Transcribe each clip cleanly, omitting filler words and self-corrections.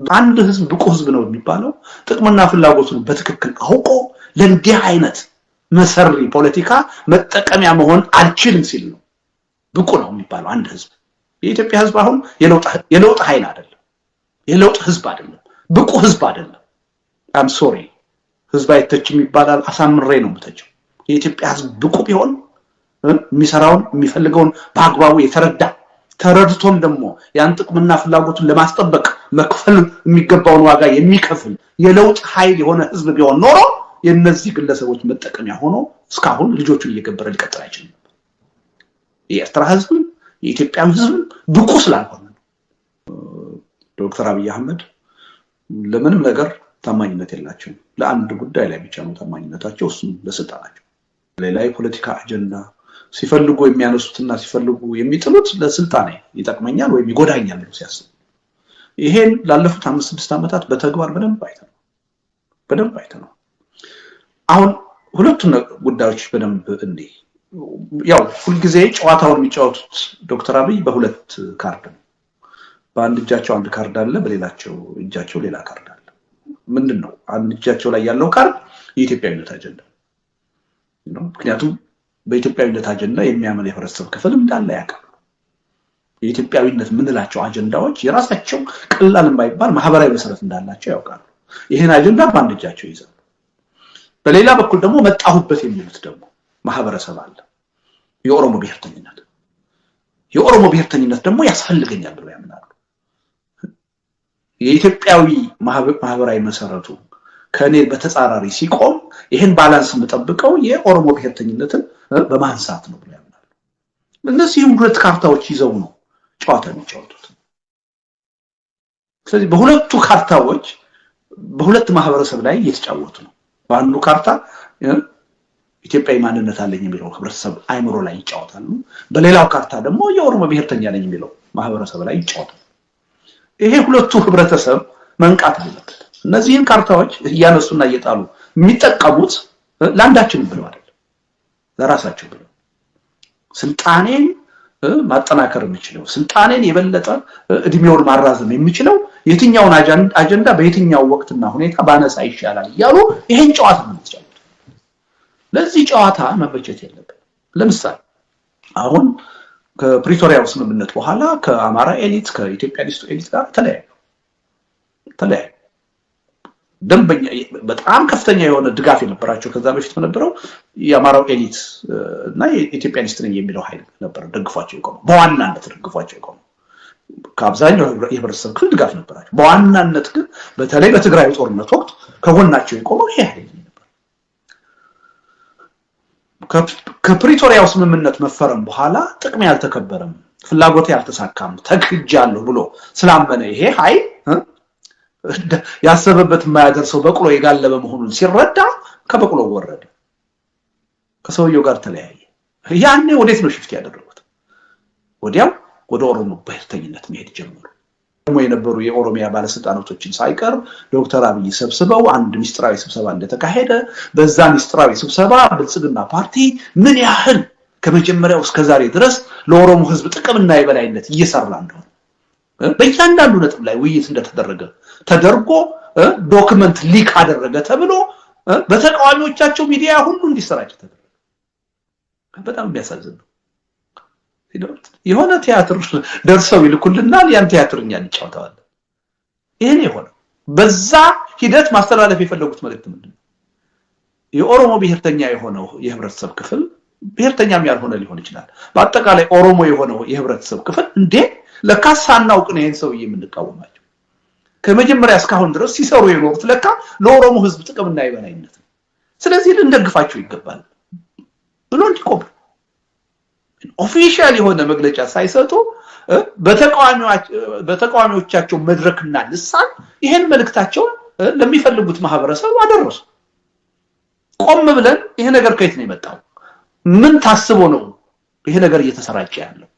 አንድ ህዝብ ብቁ ህዝብ ነው የሚባለው ጥቅምና ፍላጎቱን በትክክል አውቆ ለእንዲህ አይነት መሰሪ ፖለቲካ መጠቀሚያ መሆን አልችልም ሲል ነው ብቁ ነው የሚባለው አንድ ህዝብ። የኢትዮጵያ ህዝብ አሁን የለውጥ ኃይል አይደለም፣ የለውጥ ህዝብ አይደለም፣ ብቁ ህዝብ አይደለም። አም ሶሪ ህዝብ አይተችም ይባላል፣ አሳምሬ ነው የምተቸው። የኢትዮጵያ ህዝብ ብቁ ቢሆን የሚሰራውን የሚፈልገውን በአግባቡ የተረዳ ተረድቶም ደግሞ ያን ጥቅምና ፍላጎቱን ለማስጠበቅ መክፈል የሚገባውን ዋጋ የሚከፍል የለውጥ ኃይል የሆነ ህዝብ ቢሆን ኖሮ የነዚህ ግለሰቦች መጠቀሚያ ሆኖ እስካሁን ልጆቹን እየገበረ ሊቀጥል አይችልም። የኤርትራ ህዝብ የኢትዮጵያ ህዝብ ብቁ ስላልሆነ ዶክተር አብይ አህመድ ለምንም ነገር ታማኝነት የላቸውም። ለአንድ ጉዳይ ላይ ብቻ ነው ታማኝነታቸው፣ እሱም ለስልጣናቸው። ሌላ የፖለቲካ አጀንዳ ሲፈልጉ የሚያነሱትና ሲፈልጉ የሚጥሉት ለስልጣኔ ይጠቅመኛል ወይም ይጎዳኛል ብለው ሲያስቡ፣ ይሄን ላለፉት 5-6 ዓመታት በተግባር በደንብ አይተናል። አሁን ሁለቱን ጉዳዮች በደንብ እንዲህ ያው ሁልጊዜ ጨዋታውን የሚጫወቱት ዶክተር አብይ በሁለት ካርድ ነው። በአንድ እጃቸው አንድ ካርድ አለ፣ በሌላቸው እጃቸው ሌላ ካርድ አለ። ምንድነው አንድ እጃቸው ላይ ያለው ካርድ የኢትዮጵያዊነት አጀንዳ ነው። ምክንያቱም በኢትዮጵያዊነት አጀንዳ የሚያምን የህብረተሰብ ክፍል እንዳለ ያውቃሉ። የኢትዮጵያዊነት ምንላቸው አጀንዳዎች የራሳቸው ቀላል የማይባል ማህበራዊ መሰረት እንዳላቸው ያውቃሉ። ይሄን አጀንዳ በአንድ እጃቸው ይዘው፣ በሌላ በኩል ደግሞ መጣሁበት የሚሉት ደግሞ ማህበረሰብ አለ። የኦሮሞ ብሔርተኝነት ደግሞ ያስፈልገኛል ብለው ያምናሉ። የኢትዮጵያዊ ማህበራዊ መሰረቱ ከኔ በተጻራሪ ሲቆም ይሄን ባላንስ የምጠብቀው የኦሮሞ ብሔርተኝነትን በማንሳት ነው ብለው ያምናሉ። እነዚህ ሁለት ካርታዎች ይዘው ነው ጨዋታ የሚጫወቱት። ስለዚህ በሁለቱ ካርታዎች በሁለት ማህበረሰብ ላይ እየተጫወቱ ነው። በአንዱ ካርታ ኢትዮጵያዊ ማንነት አለኝ የሚለው ህብረተሰብ አይምሮ ላይ ይጫወታሉ። በሌላው ካርታ ደግሞ የኦሮሞ ብሔርተኛ ነኝ የሚለው ማህበረሰብ ላይ ይጫወታሉ። ይሄ ሁለቱ ህብረተሰብ መንቃት አለበት። እነዚህን ካርታዎች እያነሱና እየጣሉ የሚጠቀሙት ለአንዳችን ብለው አይደለም፣ ለራሳቸው ብለው ስልጣኔን ማጠናከር የሚችለው ስልጣኔን የበለጠ እድሜውን ማራዘም የሚችለው የትኛውን አጀንዳ በየትኛው ወቅትና ሁኔታ ባነሳ ይሻላል እያሉ ይሄን ጨዋታ ነው የሚጫወቱት። ለዚህ ጨዋታ መበጀት የለበት። ለምሳሌ አሁን ከፕሪቶሪያው ስምምነት በኋላ ከአማራ ኤሊት ከኢትዮጵያኒስት ኤሊት ጋር ተለያዩ። ደንበኛ በጣም ከፍተኛ የሆነ ድጋፍ የነበራቸው ከዛ በፊት የነበረው የአማራው ኤሊት እና የኢትዮጵያኒስት ነኝ የሚለው ኃይል ነበር ደግፏቸው የቆመው፣ በዋናነት ደግፏቸው የቆመው። ከአብዛኛው የህብረተሰብ ክፍል ድጋፍ ነበራቸው። በዋናነት ግን በተለይ በትግራይ ጦርነት ወቅት ከጎናቸው የቆመው ይሄ ኃይል ነበር። ከፕሪቶሪያው ስምምነት መፈረም በኋላ ጥቅም ያልተከበረም ፍላጎት ያልተሳካም ተክጃለሁ ብሎ ስላመነ ይሄ ኃይል ያሰበበት የማያደርሰው በቅሎ የጋለበ መሆኑን ሲረዳ ከበቅሎ ወረደ፣ ከሰውየው ጋር ተለያየ። ያኔ ወዴት ነው ሽፍት ያደረጉት? ወዲያው ወደ ኦሮሞ ብሔርተኝነት መሄድ ጀመሩ። የነበሩ የኦሮሚያ ባለስልጣናቶችን ሳይቀር ዶክተር አብይ ሰብስበው አንድ ሚስጥራዊ ስብሰባ እንደተካሄደ፣ በዛ ሚስጥራዊ ስብሰባ ብልጽግና ፓርቲ ምን ያህል ከመጀመሪያው እስከ ዛሬ ድረስ ለኦሮሞ ህዝብ ጥቅምና የበላይነት እየሰራ እንደሆነ በእያንዳንዱ ነጥብ ላይ ውይይት እንደተደረገ ተደርጎ ዶክመንት ሊክ አደረገ ተብሎ በተቃዋሚዎቻቸው ሚዲያ ሁሉ እንዲሰራጭ ተደረገ። በጣም የሚያሳዝን ነው። የሆነ ቲያትር ደርሰው ይልኩልናል፣ ያን ቲያትርኛ እንጫወታለን። ይሄን የሆነው በዛ ሂደት ማስተላለፍ የፈለጉት መልእክት ምንድነው? የኦሮሞ ብሔርተኛ የሆነው የህብረተሰብ ክፍል ብሔርተኛም ያልሆነ ሊሆን ይችላል፣ በአጠቃላይ ኦሮሞ የሆነው የህብረተሰብ ክፍል እንዴ ለካስ ሳናውቅ ነው ይሄን ሰውዬ የምንቃወማቸው፣ ከመጀመሪያ እስካሁን ድረስ ሲሰሩ የኖሩት ለካ ለኦሮሞ ህዝብ ጥቅምና የበላይነት ነው፣ ስለዚህ ልንደግፋቸው ይገባል ብሎ እንዲቆም ኦፊሻል የሆነ መግለጫ ሳይሰጡ በተቃዋሚዎቻቸው መድረክና ልሳን ይሄን መልእክታቸውን ለሚፈልጉት ማህበረሰብ አደረሱ። ቆም ብለን ይሄ ነገር ከየት ነው የመጣው? ምን ታስቦ ነው ይሄ ነገር እየተሰራጨ ያለው?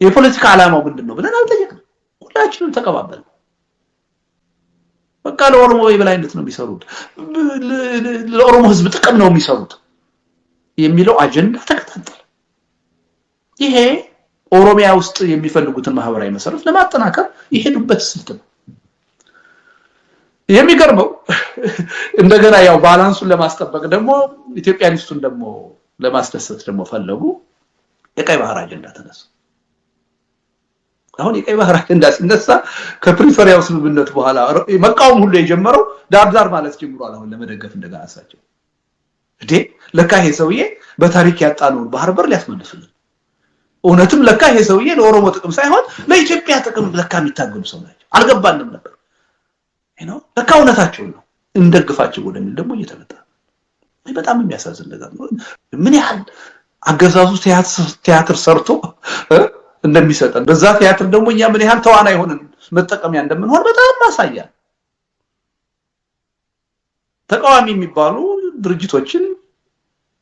የፖለቲካ ዓላማው ምንድነው ብለን አልጠየቅንም። ሁላችንም ተቀባበልን። በቃ ለኦሮሞ የበላይነት ነው የሚሰሩት፣ ለኦሮሞ ህዝብ ጥቅም ነው የሚሰሩት የሚለው አጀንዳ ተከታተለ። ይሄ ኦሮሚያ ውስጥ የሚፈልጉትን ማህበራዊ መሰረት ለማጠናከር ይሄዱበት ስልት ነው። የሚገርመው እንደገና ያው ባላንሱን ለማስጠበቅ ደግሞ ኢትዮጵያኒስቱን ደግሞ ለማስደሰት ደግሞ ፈለጉ የቀይ ባህር አጀንዳ ተነሳ። አሁን የቀይ ባህር አጀንዳ ሲነሳ ከፕሪቶሪያው ስምምነት በኋላ መቃወም ሁሉ የጀመረው ዳርዳር ማለት ጀምሯል። አሁን ለመደገፍ እንደገና አሳቸው እንዴ ለካ ይሄ ሰውዬ በታሪክ ያጣነውን ባህር በር ሊያስመልሱልን እውነትም ለካ ይሄ ሰውዬ ለኦሮሞ ጥቅም ሳይሆን ለኢትዮጵያ ጥቅም ለካ የሚታገሉ ሰው ናቸው። አልገባንም ነበር ነው ለካ እውነታቸው ነው እንደግፋቸው ወደሚል ደግሞ እየተመጣ በጣም የሚያሳዝን ነገር ነው። ምን ያህል አገዛዙ ቲያትር ሰርቶ እንደሚሰጠን በዛ ቲያትር ደግሞ እኛ ምን ያህል ተዋናይ ሆነን መጠቀሚያ እንደምንሆን በጣም ማሳያ። ተቃዋሚ የሚባሉ ድርጅቶችን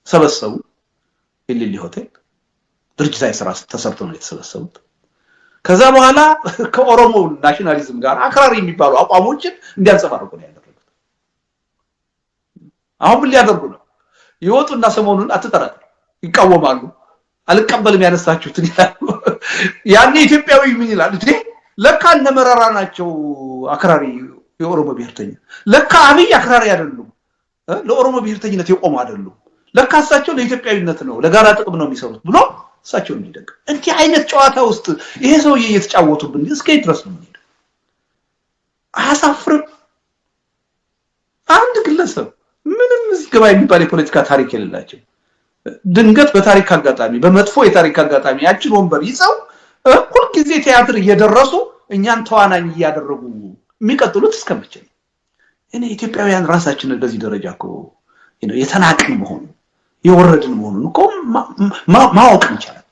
ሰበሰቡ። ኢሊሊ ሆቴል ድርጅታዊ ስራ ተሰርቶ ነው የተሰበሰቡት። ከዛ በኋላ ከኦሮሞ ናሽናሊዝም ጋር አክራሪ የሚባሉ አቋሞችን እንዲያንጸባርቁ ነው ያደረጉት። አሁን ምን ሊያደርጉ ነው? ይወጡና ሰሞኑን አትጠራጥሩ ይቃወማሉ። አልቀበልም ያነሳችሁትን ይላሉ። ያኔ ኢትዮጵያዊ ምን ይላል እንዴ ለካ እነመረራ ናቸው አክራሪ የኦሮሞ ብሔርተኛ፣ ለካ አብይ አክራሪ አይደሉም፣ ለኦሮሞ ብሔርተኝነት የቆሙ አይደሉም፣ ለካ እሳቸው ለኢትዮጵያዊነት ነው ለጋራ ጥቅም ነው የሚሰሩት ብሎ እሳቸው እንዲደግ እንዲህ አይነት ጨዋታ ውስጥ ይሄ ሰውዬ እየተጫወቱብን እስከ ድረስ ነው የሚሄደው። አሳፍር አንድ ግለሰብ ምንም ዝግባ የሚባል የፖለቲካ ታሪክ የሌላቸው ድንገት በታሪክ አጋጣሚ በመጥፎ የታሪክ አጋጣሚ ያችን ወንበር ይዘው ሁሉ ጊዜ ቲያትር እየደረሱ እኛን ተዋናኝ እያደረጉ የሚቀጥሉት እስከመቼ ነው? እኔ ኢትዮጵያውያን ራሳችንን በዚህ ደረጃ እኮ የተናቅን መሆኑ የወረድን መሆኑን እኮ ማወቅ እንችላለን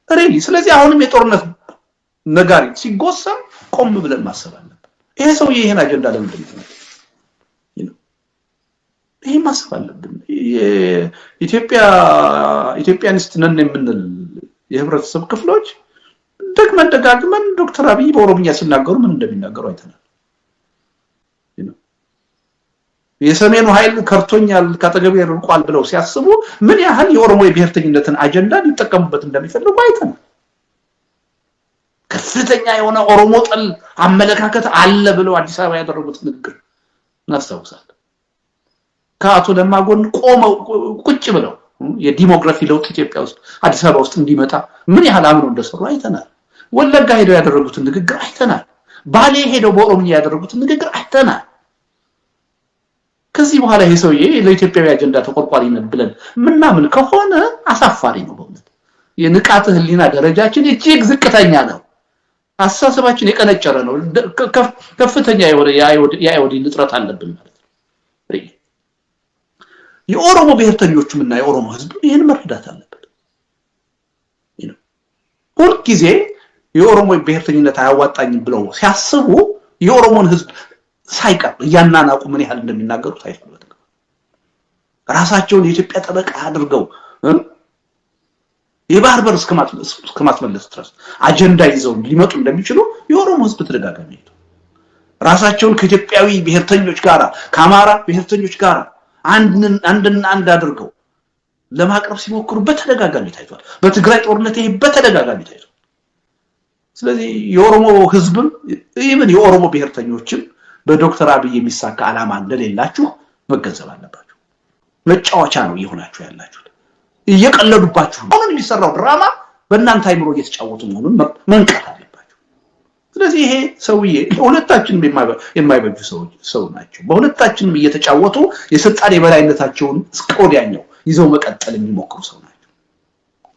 ሪሊ። ስለዚህ አሁንም የጦርነት ነጋሪ ሲጎሰም ቆም ብለን ማሰብ አለብን። ይሄ ሰውዬ ይሄን አጀንዳ ለምንድን ነው ይሄ ማሰብ አለብን። ኢትዮጵያኒስት ነን የምንል የህብረተሰብ ክፍሎች ደግመን ዶክተር አብይ በኦሮምኛ ሲናገሩ ምን እንደሚናገሩ አይተናል። የሰሜኑ ኃይል ከርቶኛል ካጠገቤ ርቋል ብለው ሲያስቡ ምን ያህል የኦሮሞ የብሔርተኝነትን አጀንዳ ሊጠቀሙበት እንደሚፈልጉ አይተናል። ከፍተኛ የሆነ ኦሮሞ ጠል አመለካከት አለ ብለው አዲስ አበባ ያደረጉት ንግግር እናስታውሳለን። ከአቶ ለማ ጎን ቆመው ቁጭ ብለው የዲሞግራፊ ለውጥ ኢትዮጵያ ውስጥ አዲስ አበባ ውስጥ እንዲመጣ ምን ያህል አምነው እንደሰሩ አይተናል። ወለጋ ሄደው ያደረጉትን ንግግር አይተናል። ባሌ ሄደው በኦሮምኛ ያደረጉትን ንግግር አይተናል። ከዚህ በኋላ ይሄ ሰውዬ ለኢትዮጵያዊ አጀንዳ ተቆርቋሪ ነው ብለን ምናምን ከሆነ አሳፋሪ ነው በእውነት። የንቃተ ህሊና ደረጃችን እጅግ ዝቅተኛ ነው። አስተሳሰባችን የቀነጨረ ነው። ከፍተኛ የሆነ የአይኦዲ ንጥረት አለብን ማለት ነው። የኦሮሞ ብሔርተኞችም እና የኦሮሞ ህዝብ ይሄን መረዳት አለበት። ሁሉ ጊዜ የኦሮሞ ብሔርተኝነት አያዋጣኝም ብለው ሲያስቡ የኦሮሞን ህዝብ ሳይቀር ያናናቁ ምን ያህል እንደሚናገሩ ታይቷል። ራሳቸውን የኢትዮጵያ ጠበቃ አድርገው የባህር በር እስከማስመለስ ድረስ አጀንዳ ይዘው ሊመጡ እንደሚችሉ የኦሮሞ ህዝብ ተደጋጋሚ ነው። ራሳቸውን ከኢትዮጵያዊ ብሔርተኞች ጋር ከአማራ ብሔርተኞች ጋር አንድ አድርገው ለማቅረብ ሲሞክሩ በተደጋጋሚ ታይቷል። በትግራይ ጦርነት ይሄ በተደጋጋሚ ታይቷል። ስለዚህ የኦሮሞ ህዝብም ኢቭን የኦሮሞ ብሔርተኞችም በዶክተር አብይ የሚሳካ ዓላማ እንደሌላችሁ መገንዘብ አለባችሁ። መጫወቻ ነው ይሆናችሁ ያላችሁት። እየቀለዱባችሁ አሁን የሚሰራው ድራማ በእናንተ አይምሮ እየተጫወቱ መሆኑን መንቀር አለባችሁ። ስለዚህ ይሄ ሰውዬ ሁለታችንም የማይበጁ ሰው ናቸው። በሁለታችንም እየተጫወቱ የስልጣን የበላይነታቸውን እስከወዲያኛው ይዘው መቀጠል የሚሞክሩ ሰው ናቸው።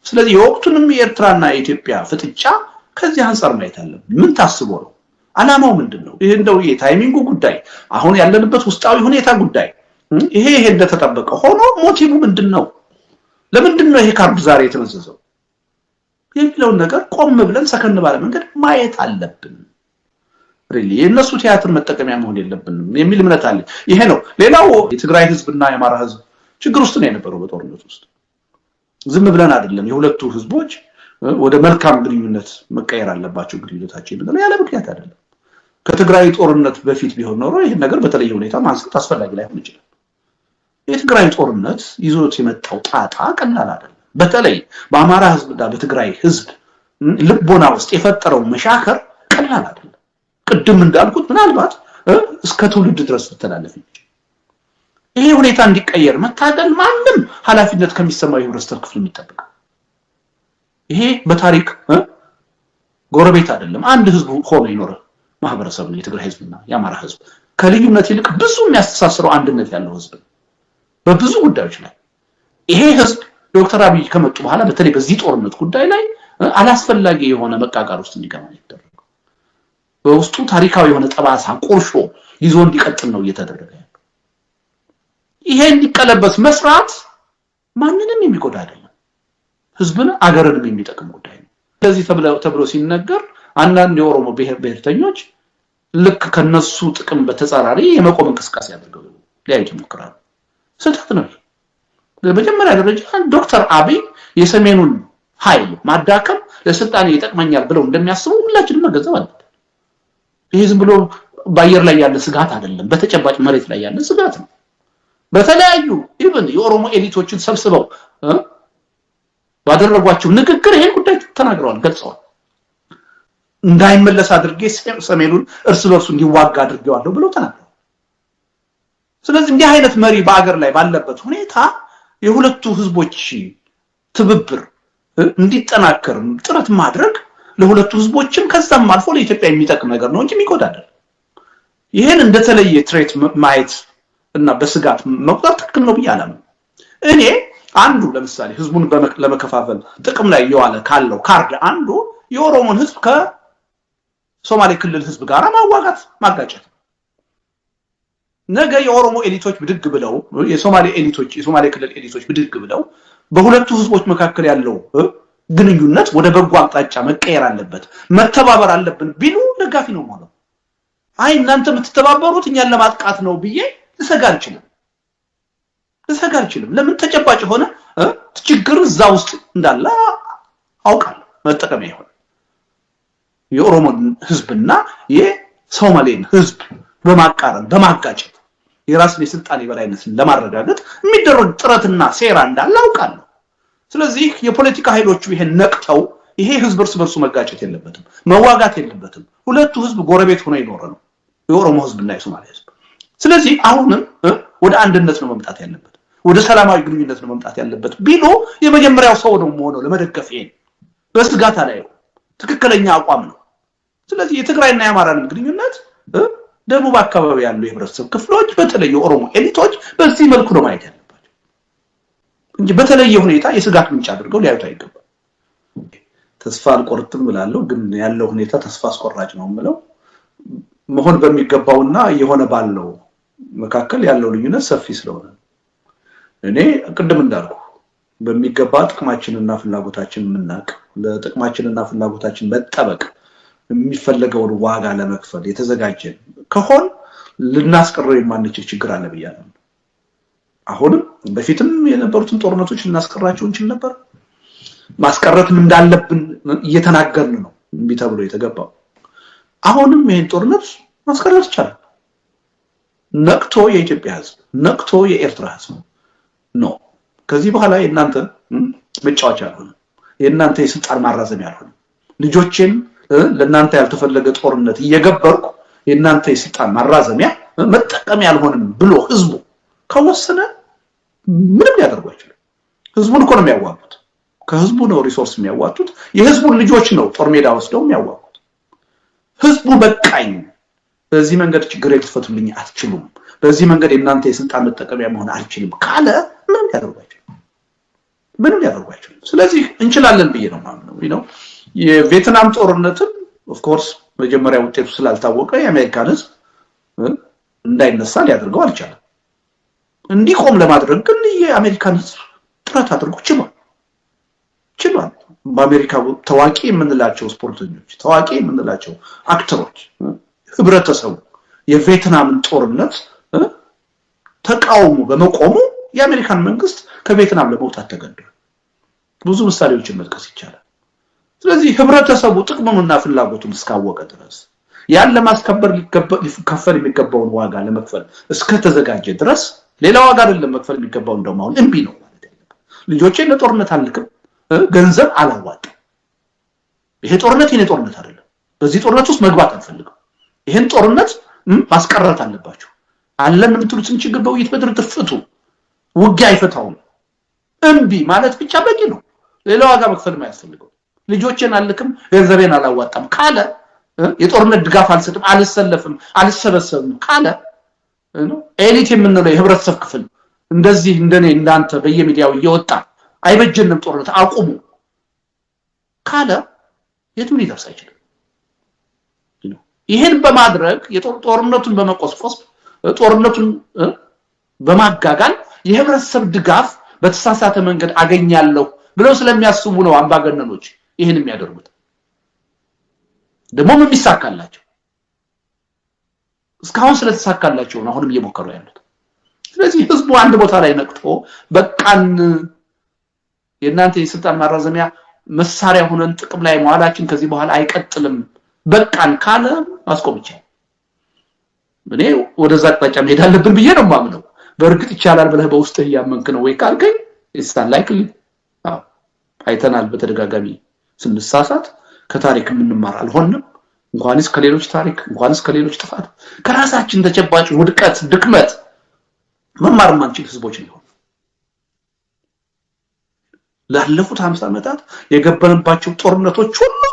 ስለዚህ የወቅቱንም የኤርትራና የኢትዮጵያ ፍጥጫ ከዚህ አንፃር ማየት አለብን። ምን ታስቦ ነው? ዓላማው ምንድነው? ይሄ እንደው የታይሚንጉ ጉዳይ አሁን ያለንበት ውስጣዊ ሁኔታ ጉዳይ ይሄ እንደተጠበቀ ሆኖ ሞቲቭ ምንድነው? ለምንድነው ይሄ ካርድ ዛሬ የተመዘዘው የሚለው ነገር ቆም ብለን ሰከን ባለ መንገድ ማየት አለብን። ሪሊ የነሱ ቲያትር መጠቀሚያ መሆን የለብንም የሚል እምነት አለ። ይሄ ነው። ሌላው የትግራይ ህዝብና የአማራ ህዝብ ችግር ውስጥ ነው የነበረው በጦርነት ውስጥ። ዝም ብለን አይደለም የሁለቱ ህዝቦች ወደ መልካም ግንኙነት መቀየር አለባቸው ግንኙነታችን ነው ያለ ምክንያት አይደለም። ከትግራይ ጦርነት በፊት ቢሆን ኖሮ ይሄን ነገር በተለየ ሁኔታ ማንሳት አስፈላጊ ላይሆን ይችላል። የትግራይ ጦርነት ይዞት የመጣው ጣጣ ቀላል አይደለም። በተለይ በአማራ ህዝብና በትግራይ ህዝብ ልቦና ውስጥ የፈጠረው መሻከር ቀላል አይደለም። ቅድም እንዳልኩት ምናልባት እስከ ትውልድ ድረስ ተተላለፈ ይሄ ሁኔታ እንዲቀየር መታገል ማንም ኃላፊነት ከሚሰማው የህብረተሰብ ክፍል የሚጠበቅ ይሄ በታሪክ ጎረቤት አይደለም አንድ ህዝብ ሆኖ ይኖር ማህበረሰብ ነው የትግራይ ህዝብና የአማራ ህዝብ ከልዩነት ይልቅ ብዙ የሚያስተሳስረው አንድነት ያለው ህዝብ በብዙ ጉዳዮች ላይ ይሄ ህዝብ ዶክተር አብይ ከመጡ በኋላ በተለይ በዚህ ጦርነት ጉዳይ ላይ አላስፈላጊ የሆነ መቃቃር ውስጥ እንዲገባ ይደረጋል በውስጡ ታሪካዊ የሆነ ጠባሳ ቁርሾ ይዞ እንዲቀጥል ነው እየተደረገ ያለው ይሄ እንዲቀለበስ መስራት ማንንም የሚጎዳ አይደለም ህዝብን አገርን የሚጠቅም ጉዳይ ነው ስለዚህ ተብሎ ሲነገር አንዳንድ የኦሮሞ ብሔርተኞች ልክ ከነሱ ጥቅም በተጻራሪ የመቆም እንቅስቃሴ ያደርጋሉ ሊያዩት ይሞክራሉ ስህተት ነው በመጀመሪያ ደረጃ ዶክተር አብይ የሰሜኑን ኃይል ማዳከም ለስልጣኔ ይጠቅመኛል ብለው እንደሚያስቡ ሁላችንም መገንዘብ አለብን ይሄ ዝም ብሎ ባየር ላይ ያለ ስጋት አይደለም በተጨባጭ መሬት ላይ ያለ ስጋት ነው በተለያዩ ኢቭን የኦሮሞ ኤሊቶችን ሰብስበው ባደረጓቸው ንግግር ይሄን ጉዳይ ተናግረዋል ገልጸዋል እንዳይመለስ አድርጌ ሰሜኑን እርስ በርሱ እንዲዋጋ አድርጌዋለሁ ብለው ተናግረዋል ስለዚህ እንዲህ አይነት መሪ በአገር ላይ ባለበት ሁኔታ የሁለቱ ህዝቦች ትብብር እንዲጠናከር ጥረት ማድረግ ለሁለቱ ህዝቦችም ከዛም አልፎ ለኢትዮጵያ የሚጠቅም ነገር ነው እንጂ የሚጎዳ አይደለም ይሄን እንደተለየ ትሬት ማየት እና በስጋት መቁጠር ትክክል ነው ብያለሁ እኔ አንዱ ለምሳሌ ህዝቡን ለመከፋፈል ጥቅም ላይ የዋለ ካለው ካርድ አንዱ የኦሮሞን ህዝብ ከሶማሌ ክልል ህዝብ ጋር ማጋጨት ነገ የኦሮሞ ኤሊቶች ብድግ ብለው የሶማሌ ክልል ኤሊቶች ብድግ ብለው በሁለቱ ህዝቦች መካከል ያለው ግንኙነት ወደ በጎ አቅጣጫ መቀየር አለበት መተባበር አለብን ቢሉ ደጋፊ ነው ማለት አይ እናንተ የምትተባበሩት እኛን ለማጥቃት ነው ብዬ ልሰጋ አልችልም ለምን ተጨባጭ ሆነ ችግር እዛ ውስጥ እንዳለ አውቃለሁ መጠቀሚያ ይሆን የኦሮሞ ህዝብና የሶማሌን ህዝብ በማጋጨት የራስን የስልጣኔ በላይነትን ለማረጋገጥ የሚደረግ ጥረትና ሴራ እንዳለ አውቃለሁ ስለዚህ የፖለቲካ ኃይሎቹ ይሄን ነቅተው ይሄ ህዝብ እርስ በርሱ መጋጨት የለበትም መዋጋት የለበትም ሁለቱ ህዝብ ጎረቤት ሆነው ይኖር ነው የኦሮሞ ህዝብና የሶማሌ ህዝብ ስለዚህ አሁንም ወደ አንድነት ነው መምጣት ያለበት ወደ ሰላማዊ ግንኙነት ነው መምጣት ያለበት ቢሉ የመጀመሪያው ሰው ነው ሆኖ ለመደገፍ ይሄን በስጋት ላይ ትክክለኛ አቋም ነው ስለዚህ የትግራይና የአማራን ግንኙነት ደቡብ አካባቢ ያሉ የህብረተሰብ ክፍሎች በተለይ የኦሮሞ ኤሊቶች በዚህ መልኩ ነው ማየት ያለባቸው እንጂ በተለየ ሁኔታ የስጋት ምንጭ አድርገው ሊያዩት አይገባም ተስፋ አልቆርጥም ብላለሁ ግን ያለው ሁኔታ ተስፋ አስቆራጭ ነው ማለት መሆን በሚገባውና የሆነ ባለው መካከል ያለው ልዩነት ሰፊ ስለሆነ እኔ ቅድም እንዳልኩ በሚገባ ጥቅማችንና ፍላጎታችን ምናቅ ለጥቅማችንና ፍላጎታችን መጠበቅ የሚፈልገውን ዋጋ ለመክፈል የተዘጋጀን ከሆነ ልናስቀረው የማንችል ችግር አለ ብያለሁ አሁንም በፊትም የነበሩትን ጦርነቶች ልናስቀራቸው እንችል ነበር ማስቀረትም እንዳለብን እየተናገርን ነው ቢተብሎ የተገባው አሁንም ይሄን ጦርነት ማስቀረት ይቻላል ነቅቶ የኢትዮጵያ ህዝብ ነቅቶ የኤርትራ ህዝብ ነው ከዚህ በኋላ የእናንተ መጫወቻ ያልሆነ የእናንተ የስልጣን ማራዘም ያልሆነ ልጆችን ለእናንተ ያልተፈለገ ጦርነት እየገበርኩ የእናንተ የስልጣን ማራዘሚያ መጠቀም ያልሆነም ብሎ ህዝቡ ከወሰነ ምንም ያደርጉ አይችልም ህዝቡን እኮ ነው የሚያዋጡት ከህዝቡ ነው ሪሶርስ የሚያዋጡት የህዝቡን ልጆች ነው ጦር ሜዳ ወስደው የሚያዋጡት ህዝቡ በቃኝ በዚህ መንገድ ችግር ልትፈቱልኝ አትችሉም በዚህ መንገድ የእናንተ የስልጣን መጠቀሚያ መሆን አልችልም ካለ ምንም ያደርጉ አይችልም ስለዚህ እንችላለን ብዬ ነው ማለት ነው የቪየትናም ጦርነትን ኦፍ ኮርስ መጀመሪያ ውጤቱ ስላልታወቀ የአሜሪካን ህዝብ እንዳይነሳ ሊያደርገው አልቻለም እንዲቆም ለማድረግ ግን የአሜሪካን ህዝብ ጥረት አድርጎ ችሏል በአሜሪካ ታዋቂ የምንላቸው ስፖርተኞች ታዋቂ የምንላቸው አክተሮች ህብረተሰቡ የቪየትናምን ጦርነት ተቃውሞ በመቆሙ የአሜሪካን መንግስት ከቪየትናም ለመውጣት ተገደደ ብዙ ምሳሌዎችን መጥቀስ ይቻላል ስለዚህ ህብረተሰቡ ጥቅሙንና ፍላጎቱን እስካወቀ ድረስ ያን ለማስከበር ሊከፈል የሚገባውን ዋጋ ለመክፈል እስከተዘጋጀ ድረስ ሌላ ዋጋ አይደለም መክፈል የሚገባው እንደውም አሁን እንቢ ነው ማለት ያለበት ልጆቼን ለጦርነት አልልክም ገንዘብ አላዋጣም ይሄ ጦርነት አይደለም በዚህ ጦርነት ውስጥ መግባት አልፈልግም ይሄን ጦርነት ማስቀረት አለባችሁ አለን የምትሉትን ችግር በውይይት በድርድር ፍቱ ውጊያ አይፈታውም እንቢ ማለት ብቻ በቂ ነው ሌላ ዋጋ መክፈል የማያስፈልገው ልጆችን አልልክም ገንዘቤን አላዋጣም ካለ የጦርነት ድጋፍ አልሰጥም አልሰለፍም አልሰበሰብም ካለ ኤሊት የምንለው የህብረተሰብ ክፍል እንደዚህ እንደኔ እንዳንተ በየሚዲያው እየወጣ አይበጀንም ጦርነት አቁሙ ካለ የቱን ይደርስ አይችልም ይሄን በማድረግ የጦርነቱን በመቆስቆስ ጦርነቱን በማጋጋል የህብረተሰብ ድጋፍ በተሳሳተ መንገድ አገኛለሁ ብለው ስለሚያስቡ ነው አምባገነኖች ይሄን የሚያደርጉት ደሞም የሚሳካላቸው እስካሁን ስለተሳካላቸው ነው አሁንም እየሞከሩ ያሉት ስለዚህ ህዝቡ አንድ ቦታ ላይ ነቅቶ በቃን የእናንተ የስልጣን ማራዘሚያ መሳሪያ ሆነን ጥቅም ላይ መዋላችን ከዚህ በኋላ አይቀጥልም በቃን ካለ ማስቆም ይችላል እኔ ወደዛ አቅጣጫ መሄድ አለብን ብዬ ነው ማምነው በእርግጥ ይቻላል ብለህ በውስጥህ ያመንክ ነው ወይ ካልከኝ ኢንስታንት ላይክሊ አይተናል በተደጋጋሚ ስንሳሳት ከታሪክ ምንማር አልሆንም እንኳንስ ከሌሎች ታሪክ እንኳንስ ከሌሎች ጥፋት ከራሳችን ተጨባጭ ውድቀት ድክመት መማር ማንችል ህዝቦች ነው ላለፉት 50 ዓመታት የገበረባቸው ጦርነቶች ሁሉ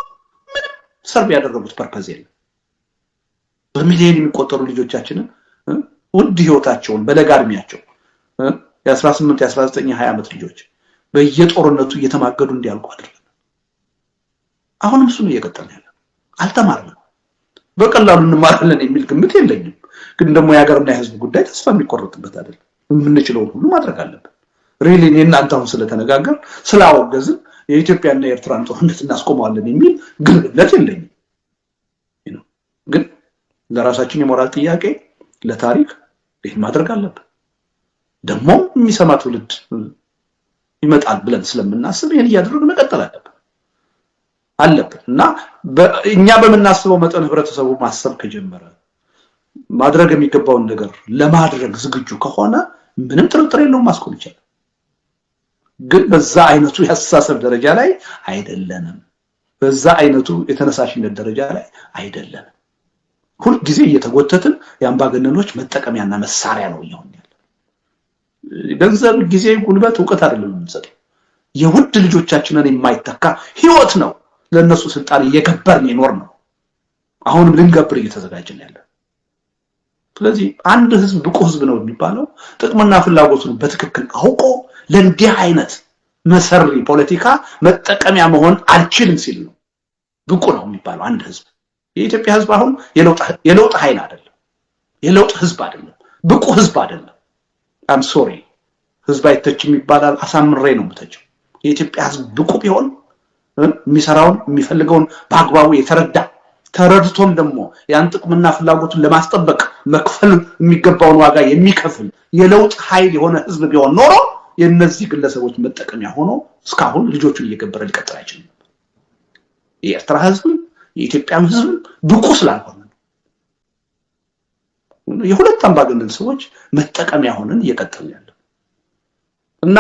ምንም ሰርብ ያደረጉት ፐርፐዝ የለም በሚሊዮን የሚቆጠሩ ልጆቻችንን ውድ ህይወታቸውን በለጋርሚያቸው የ18 የ19 20 ዓመት ልጆች በየጦርነቱ እየተማገዱ እንዲያልቁ አድርገን አሁንም እሱ ነው እየቀጠለ ያለው አልተማርንም በቀላሉ እንማራለን የሚል ግምት የለኝም ግን ደግሞ የሀገርና የህዝብ ጉዳይ ተስፋ የሚቆርጥበት አይደለም የምንችለው ሁሉ ማድረግ አለብን ሪሊ እናንተ አሁን ስለተነጋገር ስላወገዝን የኢትዮጵያና የኤርትራን ጦርነት እናስቆመዋለን የሚል ግንኙነት የለኝም ግን ለራሳችን የሞራል ጥያቄ ለታሪክ ይሄን ማድረግ አለብን ደግሞ የሚሰማ ትውልድ ይመጣል ብለን ስለምናስብ ይሄን እያደረግን መቀጠል አለብን እና እኛ በመናስበው መጠን ህብረተሰቡ ማሰብ ከጀመረ ማድረግ የሚገባውን ነገር ለማድረግ ዝግጁ ከሆነ ምንም ጥርጥር የለውም ማስቆም ይችላል ግን በዛ አይነቱ ያሳሰብ ደረጃ ላይ አይደለንም በዛ አይነቱ የተነሳሽነት ደረጃ ላይ አይደለንም ሁሉ ጊዜ እየተጎተትን ያምባገነኖች መጠቀሚያና መሳሪያ ነው ይሆን ያለው ገንዘብ ጊዜ ጉልበት ዕውቀት አይደለም የምንሰጠው የውድ ልጆቻችንን የማይተካ ህይወት ነው ለነሱ ስልጣን እየገበርን ይኖር ነው አሁንም ልንገብር እየተዘጋጀን ያለ ስለዚህ አንድ ህዝብ ብቁ ህዝብ ነው የሚባለው ጥቅምና ፍላጎቱን በትክክል አውቆ ለእንዲህ አይነት መሰሪ ፖለቲካ መጠቀሚያ መሆን አልችልም ሲል ነው ብቁ ነው የሚባለው አንድ ህዝብ የኢትዮጵያ ህዝብ አሁን የለውጥ ኃይል አይደለም የለውጥ ህዝብ አይደለም ብቁ ህዝብ አይደለም I'm sorry ህዝብ አይተችም ይባላል አሳምሬ ነው የምተቸው የኢትዮጵያ ህዝብ ብቁ ቢሆን የሚሰራውን የሚፈልገውን በአግባቡ የተረዳ ተረድቶም ደግሞ ያን ጥቅምና ፍላጎቱን ለማስጠበቅ መክፈል የሚገባውን ዋጋ የሚከፍል የለውጥ ኃይል የሆነ ህዝብ ቢሆን ኖሮ የነዚህ ግለሰቦች መጠቀሚያ ሆኖ እስካሁን ልጆቹን እየገበረ ሊቀጥል አይችልም የኤርትራ ህዝብ የኢትዮጵያ ህዝብ ብቁ ስላልሆነ የሁለት አምባገነን ሰዎች መጠቀሚያ ሆነን እየቀጠልን ያለው እና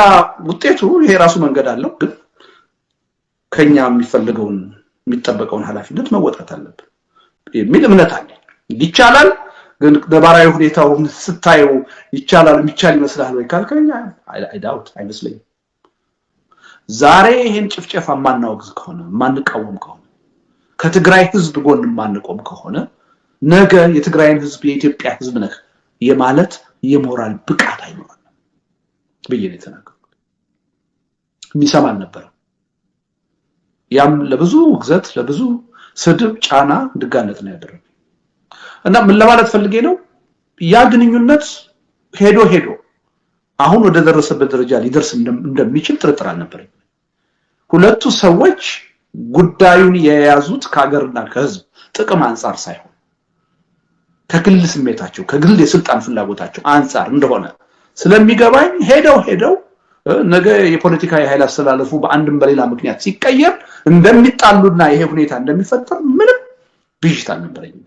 ውጤቱ ይሄ ራሱ መንገድ አለው ግን ከኛ የሚፈልገውን የሚጠበቀውን ኃላፊነት መወጣት አለብን የሚል እምነት አለ ይቻላል ግን ነባራዊ ሁኔታውን ስታዩ ይቻላል የሚቻል ይመስላል ወይ ካልከኛ አይዳውት አይመስለኝም ዛሬ ይሄን ጭፍጨፋ ማናወግዝ ከሆነ ማንቃወም ከሆነ ከትግራይ ህዝብ ጎን ማንቆም ከሆነ ነገ የትግራይን ህዝብ የኢትዮጵያ ህዝብ ነህ የማለት የሞራል ብቃት አይኖርም በየኔ ተናገሩ የሚሰማን ነበር ያም ለብዙ ግዘት ለብዙ ስድብ ጫና ድጋነት ነው ያደረገው እና ምን ለማለት ፈልጌ ነው ያ ግንኙነት ሄዶ አሁን ወደ ደረሰበት ደረጃ ሊደርስ እንደሚችል ጥርጥር አልነበረም ሁለቱ ሰዎች ጉዳዩን የያዙት ከሀገርና ከህዝብ ጥቅም አንፃር ሳይሆን ከግል ስሜታቸው ከግል የስልጣን ፍላጎታቸው አንፃር እንደሆነ ስለሚገባኝ ሄደው ነገ የፖለቲካ ኃይል አስተላለፉ በአንድም በሌላ ምክንያት ሲቀየር እንደሚጣሉና ይሄ ሁኔታ እንደሚፈጠር ምንም ብዥታ አልነበረኝም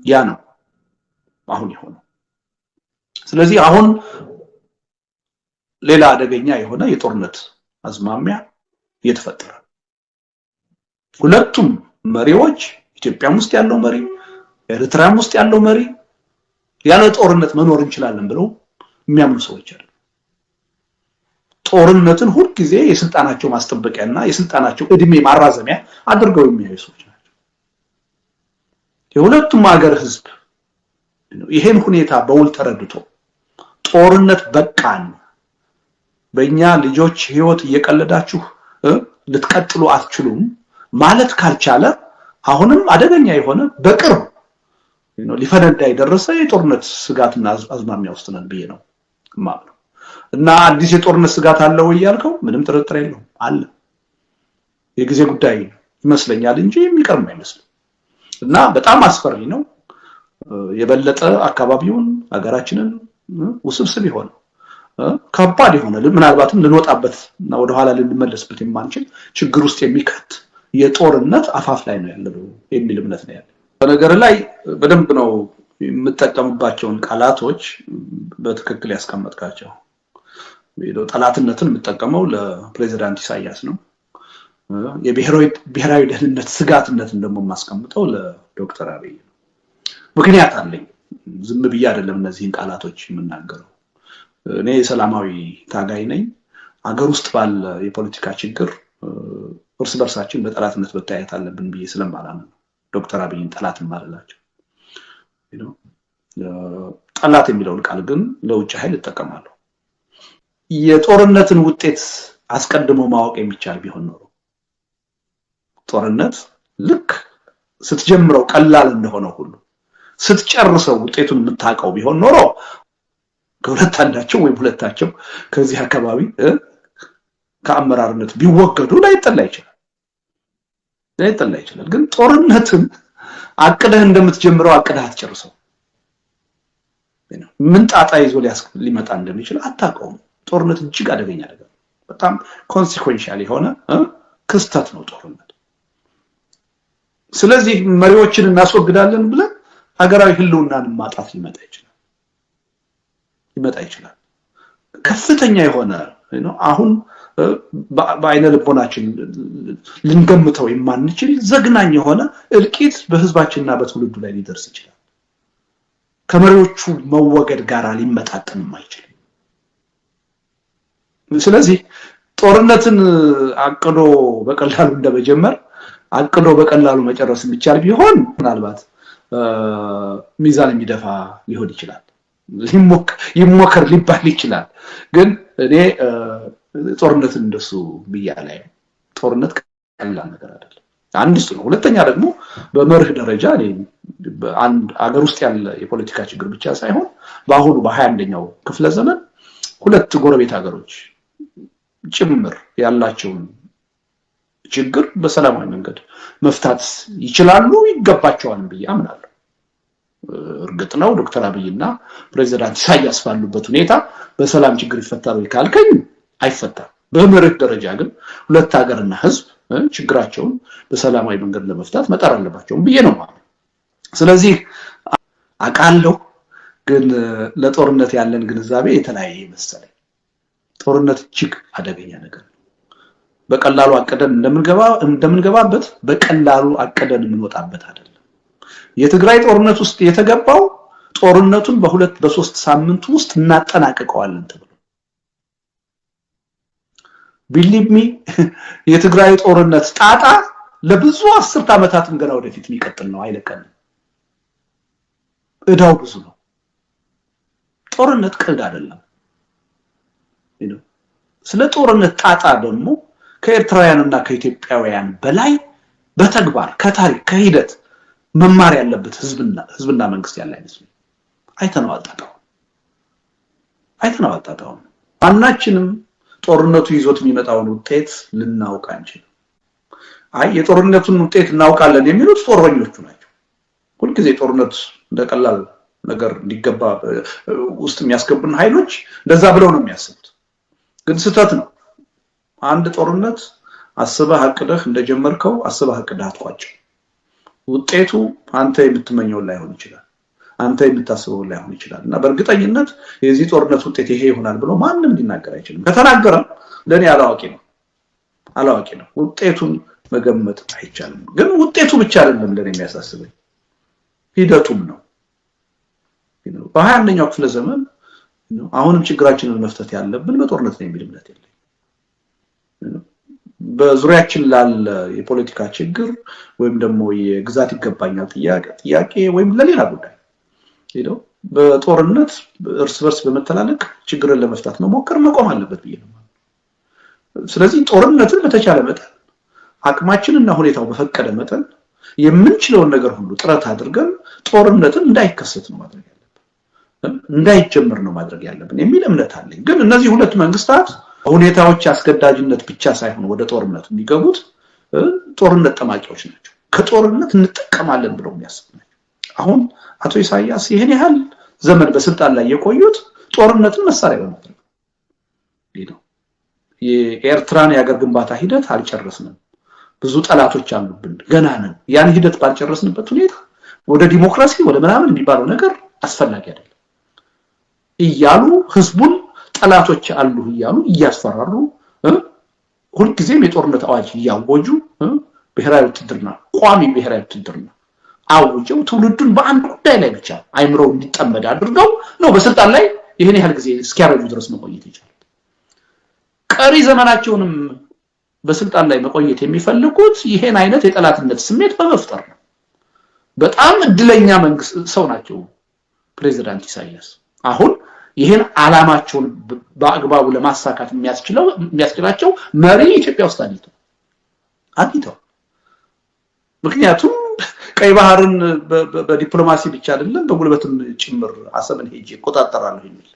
ያ ነው አሁን የሆነው ስለዚህ አሁን ሌላ አደገኛ የሆነ የጦርነት አዝማሚያ እየተፈጠረ ሁለቱም መሪዎች ኢትዮጵያ ውስጥ ያለው መሪ ኤርትራም ውስጥ ያለው መሪ ያለ ጦርነት መኖር እንችላለን ብለው የሚያምኑ ሰዎች አሉ። ጦርነትን ሁሉ ጊዜ የስልጣናቸው ማስጠበቂያና የስልጣናቸው እድሜ ማራዘሚያ አድርገው የሚያዩ ሰዎች ናቸው። የሁለቱም ሀገር ህዝብ ይሄን ሁኔታ በውል ተረድቶ ጦርነት በቃን፣ በእኛ ልጆች ህይወት እየቀለዳችሁ ልትቀጥሉ አትችሉም ማለት ካልቻለ አሁንም አደገኛ የሆነ በቅርብ ሊፈነዳ የደረሰ የጦርነት ስጋትና አዝማሚያ ውስጥ ነን ብዬ ነው ማለት እና አዲስ የጦርነት ስጋት አለ ወይ ያልከው ምንም ጥርጥር የለውም አለ። የጊዜ ጉዳይ ይመስለኛል እንጂ የሚቀርም አይመስልም እና በጣም አስፈሪ ነው። የበለጠ አካባቢውን ሀገራችንን ውስብስብ ይሆን ከባድ የሆነ ምናልባትም ልንወጣበት እና ወደ ኋላ ልንመለስበት የማንችል ችግር ውስጥ የሚከት የጦርነት አፋፍ ላይ ነው ያለው የሚል እምነት ነው ያለው። በነገር ላይ በደንብ ነው የምጠቀምባቸውን ቃላቶች በትክክል ያስቀመጥካቸው። ጠላትነትን የምጠቀመው ለፕሬዝዳንት ኢሳያስ ነው። የብሔራዊ ደህንነት ስጋትነትን ደግሞ የማስቀምጠው ለዶክተር አብይ ነው። ምክንያት አለኝ። ዝም ብዬ አይደለም እነዚህን ቃላቶች የምናገረው። እኔ ሰላማዊ ታጋይ ነኝ። አገር ውስጥ ባለ የፖለቲካ ችግር እርስ በርሳችን በጠላትነት መታየት አለብን ብዬ ስለማላምን ዶክተር አብይን ጠላት ማለላቸው ጠላት የሚለውን ቃል ግን ለውጭ ኃይል ተጠቀማለሁ። የጦርነትን ውጤት አስቀድሞ ማወቅ የሚቻል ቢሆን ኖሮ ጦርነት ልክ ስትጀምረው ቀላል እንደሆነ ሁሉ ስትጨርሰው ውጤቱን የምታውቀው ቢሆን ኖሮ ከሁለት አንዳቸው ወይ ሁለታቸው ከዚህ አካባቢ ከአመራርነት ቢወገዱ ላይጠላ ይችላል። ግን ጦርነትን አቅደህ እንደምትጀምረው አቅደህ አትጨርሰው። ምን ጣጣ ይዞ ሊመጣ እንደሚችል አታውቀውም። ጦርነት እጅግ አደገኛ ነገር ነው። በጣም ኮንሲኩዌንሻል የሆነ ክስተት ነው ጦርነት። ስለዚህ መሪዎችን እናስወግዳለን ብለን ሀገራዊ ህልውናን ማጣት ሊመጣ ይችላል። ከፍተኛ የሆነ አሁን በአይነ ልቦናችን ልንገምተው የማንችል ዘግናኝ የሆነ እልቂት በህዝባችንና በትውልዱ ላይ ሊደርስ ይችላል። ከመሪዎቹ መወገድ ጋር ሊመጣጠን የማይችል። ስለዚህ ጦርነትን አቅዶ በቀላሉ እንደመጀመር አቅዶ በቀላሉ መጨረስ የሚቻል ቢሆን ምናልባት ሚዛን የሚደፋ ሊሆን ይችላል። ይሞከር ሊባል ይችላል። ግን እኔ ጦርነትን እንደሱ ብያለሁ። ጦርነት ቀላል ነገር አይደለም። አንድ እሱ ነው። ሁለተኛ ደግሞ በመርህ ደረጃ አንድ አገር ውስጥ ያለ የፖለቲካ ችግር ብቻ ሳይሆን በአሁኑ በ21ኛው ክፍለ ዘመን ሁለት ጎረቤት ሀገሮች ጭምር ያላቸውን ችግር በሰላማዊ መንገድ መፍታት ይችላሉ ይገባቸዋል ብዬ አምናለሁ። እርግጥ ነው ዶክተር አብይና ፕሬዝዳንት ኢሳያስ ባሉበት ሁኔታ በሰላም ችግር ይፈታል ካልከኝ አይፈታም። በመርህ ደረጃ ግን ሁለት ሀገርና ህዝብ ችግራቸውን በሰላማዊ መንገድ ለመፍታት መጣር አለባቸው ብዬ ነው ማለት። ስለዚህ አቃለው ግን ለጦርነት ያለን ግንዛቤ የተለያየ መሰለኝ። ጦርነት እጅግ አደገኛ ነገር ነው። በቀላሉ አቀደን እንደምንገባበት በቀላሉ አቀደን የምንወጣበት አይደለም። የትግራይ ጦርነት ውስጥ የተገባው ጦርነቱን በሁለት በሶስት ሳምንት ውስጥ እናጠናቀቀዋለን ተብሎ ቢሊቭ ሚ የትግራይ ጦርነት ጣጣ ለብዙ 10 ዓመታትም ገና ወደፊት የሚቀጥል ነው፣ አይለቀንም። እዳው ብዙ ነው። ጦርነት ቀልድ አይደለም። ስለ ጦርነት ጣጣ ደግሞ ከኤርትራውያንና ከኢትዮጵያውያን በላይ በተግባር ከታሪክ ከሂደት መማር ያለበት ህዝብና መንግስት ያለ አይመስልም። አይተነዋል ጣጣው። ማናችንም ጦርነቱ ይዞት የሚመጣውን ውጤት ልናውቅ አንችልም። የጦርነቱን ውጤት እናውቃለን የሚሉት ጦረኞቹ ናቸው። ሁሉ ጊዜ ጦርነት እንደቀላል ነገር እንዲገባ ውስጥ የሚያስገቡን ኃይሎች እንደዛ ብለው ነው የሚያስቡት። ግን ስህተት ነው። አንድ ጦርነት አስበህ አቅደህ እንደጀመርከው አስበህ አቅደህ አትቋጭው። ውጤቱ አንተ የምትመኘው ላይሆን ይችላል፣ አንተ የምታስበው ላይሆን ይችላል። እና በእርግጠኝነት የዚህ ጦርነት ውጤት ይሄ ይሆናል ብሎ ማንም ሊናገር አይችልም። ከተናገረ ለኔ አላዋቂ ነው። ውጤቱን መገመት አይቻልም። ግን ውጤቱ ብቻ አይደለም ለኔ የሚያሳስበኝ ሂደቱም ነው። በ21ኛው ክፍለ ዘመን አሁንም ችግራችንን መፍታት ያለብን በጦርነት ነው የሚል እምነት የለኝም። በዙሪያችን ላለ የፖለቲካ ችግር ወይም ደግሞ የግዛት ይገባኛል ጥያቄ ወይም ለሌላ ጉዳይ በጦርነት እርስ በርስ በመተላለቅ ችግርን ለመፍታት መሞከር መቆም አለበት ብዬ ነው። ስለዚህ ጦርነትን በተቻለ መጠን አቅማችንና ሁኔታው በፈቀደ መጠን የምንችለውን ነገር ሁሉ ጥረት አድርገን ጦርነትን እንዳይከሰት ነው ማድረግ ያለብን፣ እንዳይጀምር ነው ማድረግ ያለብን የሚል እምነት አለኝ። ግን እነዚህ ሁለት መንግስታት ሁኔታዎች አስገዳጅነት ብቻ ሳይሆን ወደ ጦርነት የሚገቡት ጦርነት ጠማቂዎች ናቸው። ከጦርነት እንጠቀማለን ብለው የሚያስቡ ናቸው። አሁን አቶ ኢሳያስ ይሄን ያህል ዘመን በስልጣን ላይ የቆዩት ጦርነትን መሳሪያ በማድረግ ነው። የኤርትራን የሀገር ግንባታ ሂደት አልጨረስንም፣ ብዙ ጠላቶች አሉብን፣ ገና ነን። ያን ሂደት ባልጨረስንበት ሁኔታ ወደ ዲሞክራሲ ወደ ምናምን የሚባለው ነገር አስፈላጊ አይደለም እያሉ ህዝቡን ጠላቶች አሉ እያሉ እያስፈራሩ ሁልጊዜም የጦርነት አዋጅ እያወጁ ብሔራዊ ውትድርና ቋሚ ብሔራዊ ውትድርና አውጀው ትውልዱን በአንድ ጉዳይ ላይ ብቻ አይምሮው እንዲጠመድ አድርገው ነው በስልጣን ላይ ይሄን ያህል ጊዜ እስኪያረጁ ድረስ መቆየት ይችላል። ቀሪ ዘመናቸውንም በስልጣን ላይ መቆየት የሚፈልጉት ይሄን አይነት የጠላትነት ስሜት በመፍጠር ነው። በጣም እድለኛ መንግስት ሰው ናቸው ፕሬዝዳንት ኢሳያስ። አሁን ይሄን አላማቸውን በአግባቡ ለማሳካት የሚያስችላቸው መሪ ኢትዮጵያ ውስጥ አግኝተው ምክንያቱም ቀይ ባህርን በዲፕሎማሲ ብቻ አይደለም በጉልበትም ጭምር አሰብን ሄጄ ቆጣጣራለሁ የሚል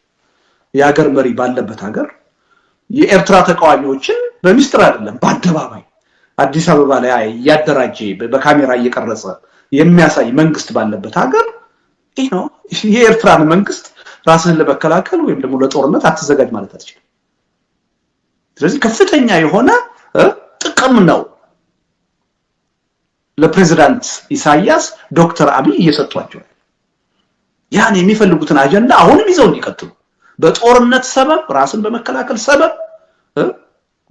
የሀገር መሪ ባለበት ሀገር የኤርትራ ተቃዋሚዎችን በሚስጥር አይደለም በአደባባይ አዲስ አበባ ላይ ያደራጀ በካሜራ እየቀረጸ የሚያሳይ መንግስት ባለበት ሀገር የኤርትራን መንግስት ራስን ለመከላከል ወይም ደግሞ ለጦርነት አትዘጋጅ ማለት አትችልም። ስለዚህ ከፍተኛ የሆነ ጥቅም ነው ለፕሬዝዳንት ኢሳያስ ዶክተር አብይ እየሰጧቸው። ያን የሚፈልጉትን አጀንዳ አሁንም ይዘው እንዲቀጥሉ በጦርነት ሰበብ ራስን በመከላከል ሰበብ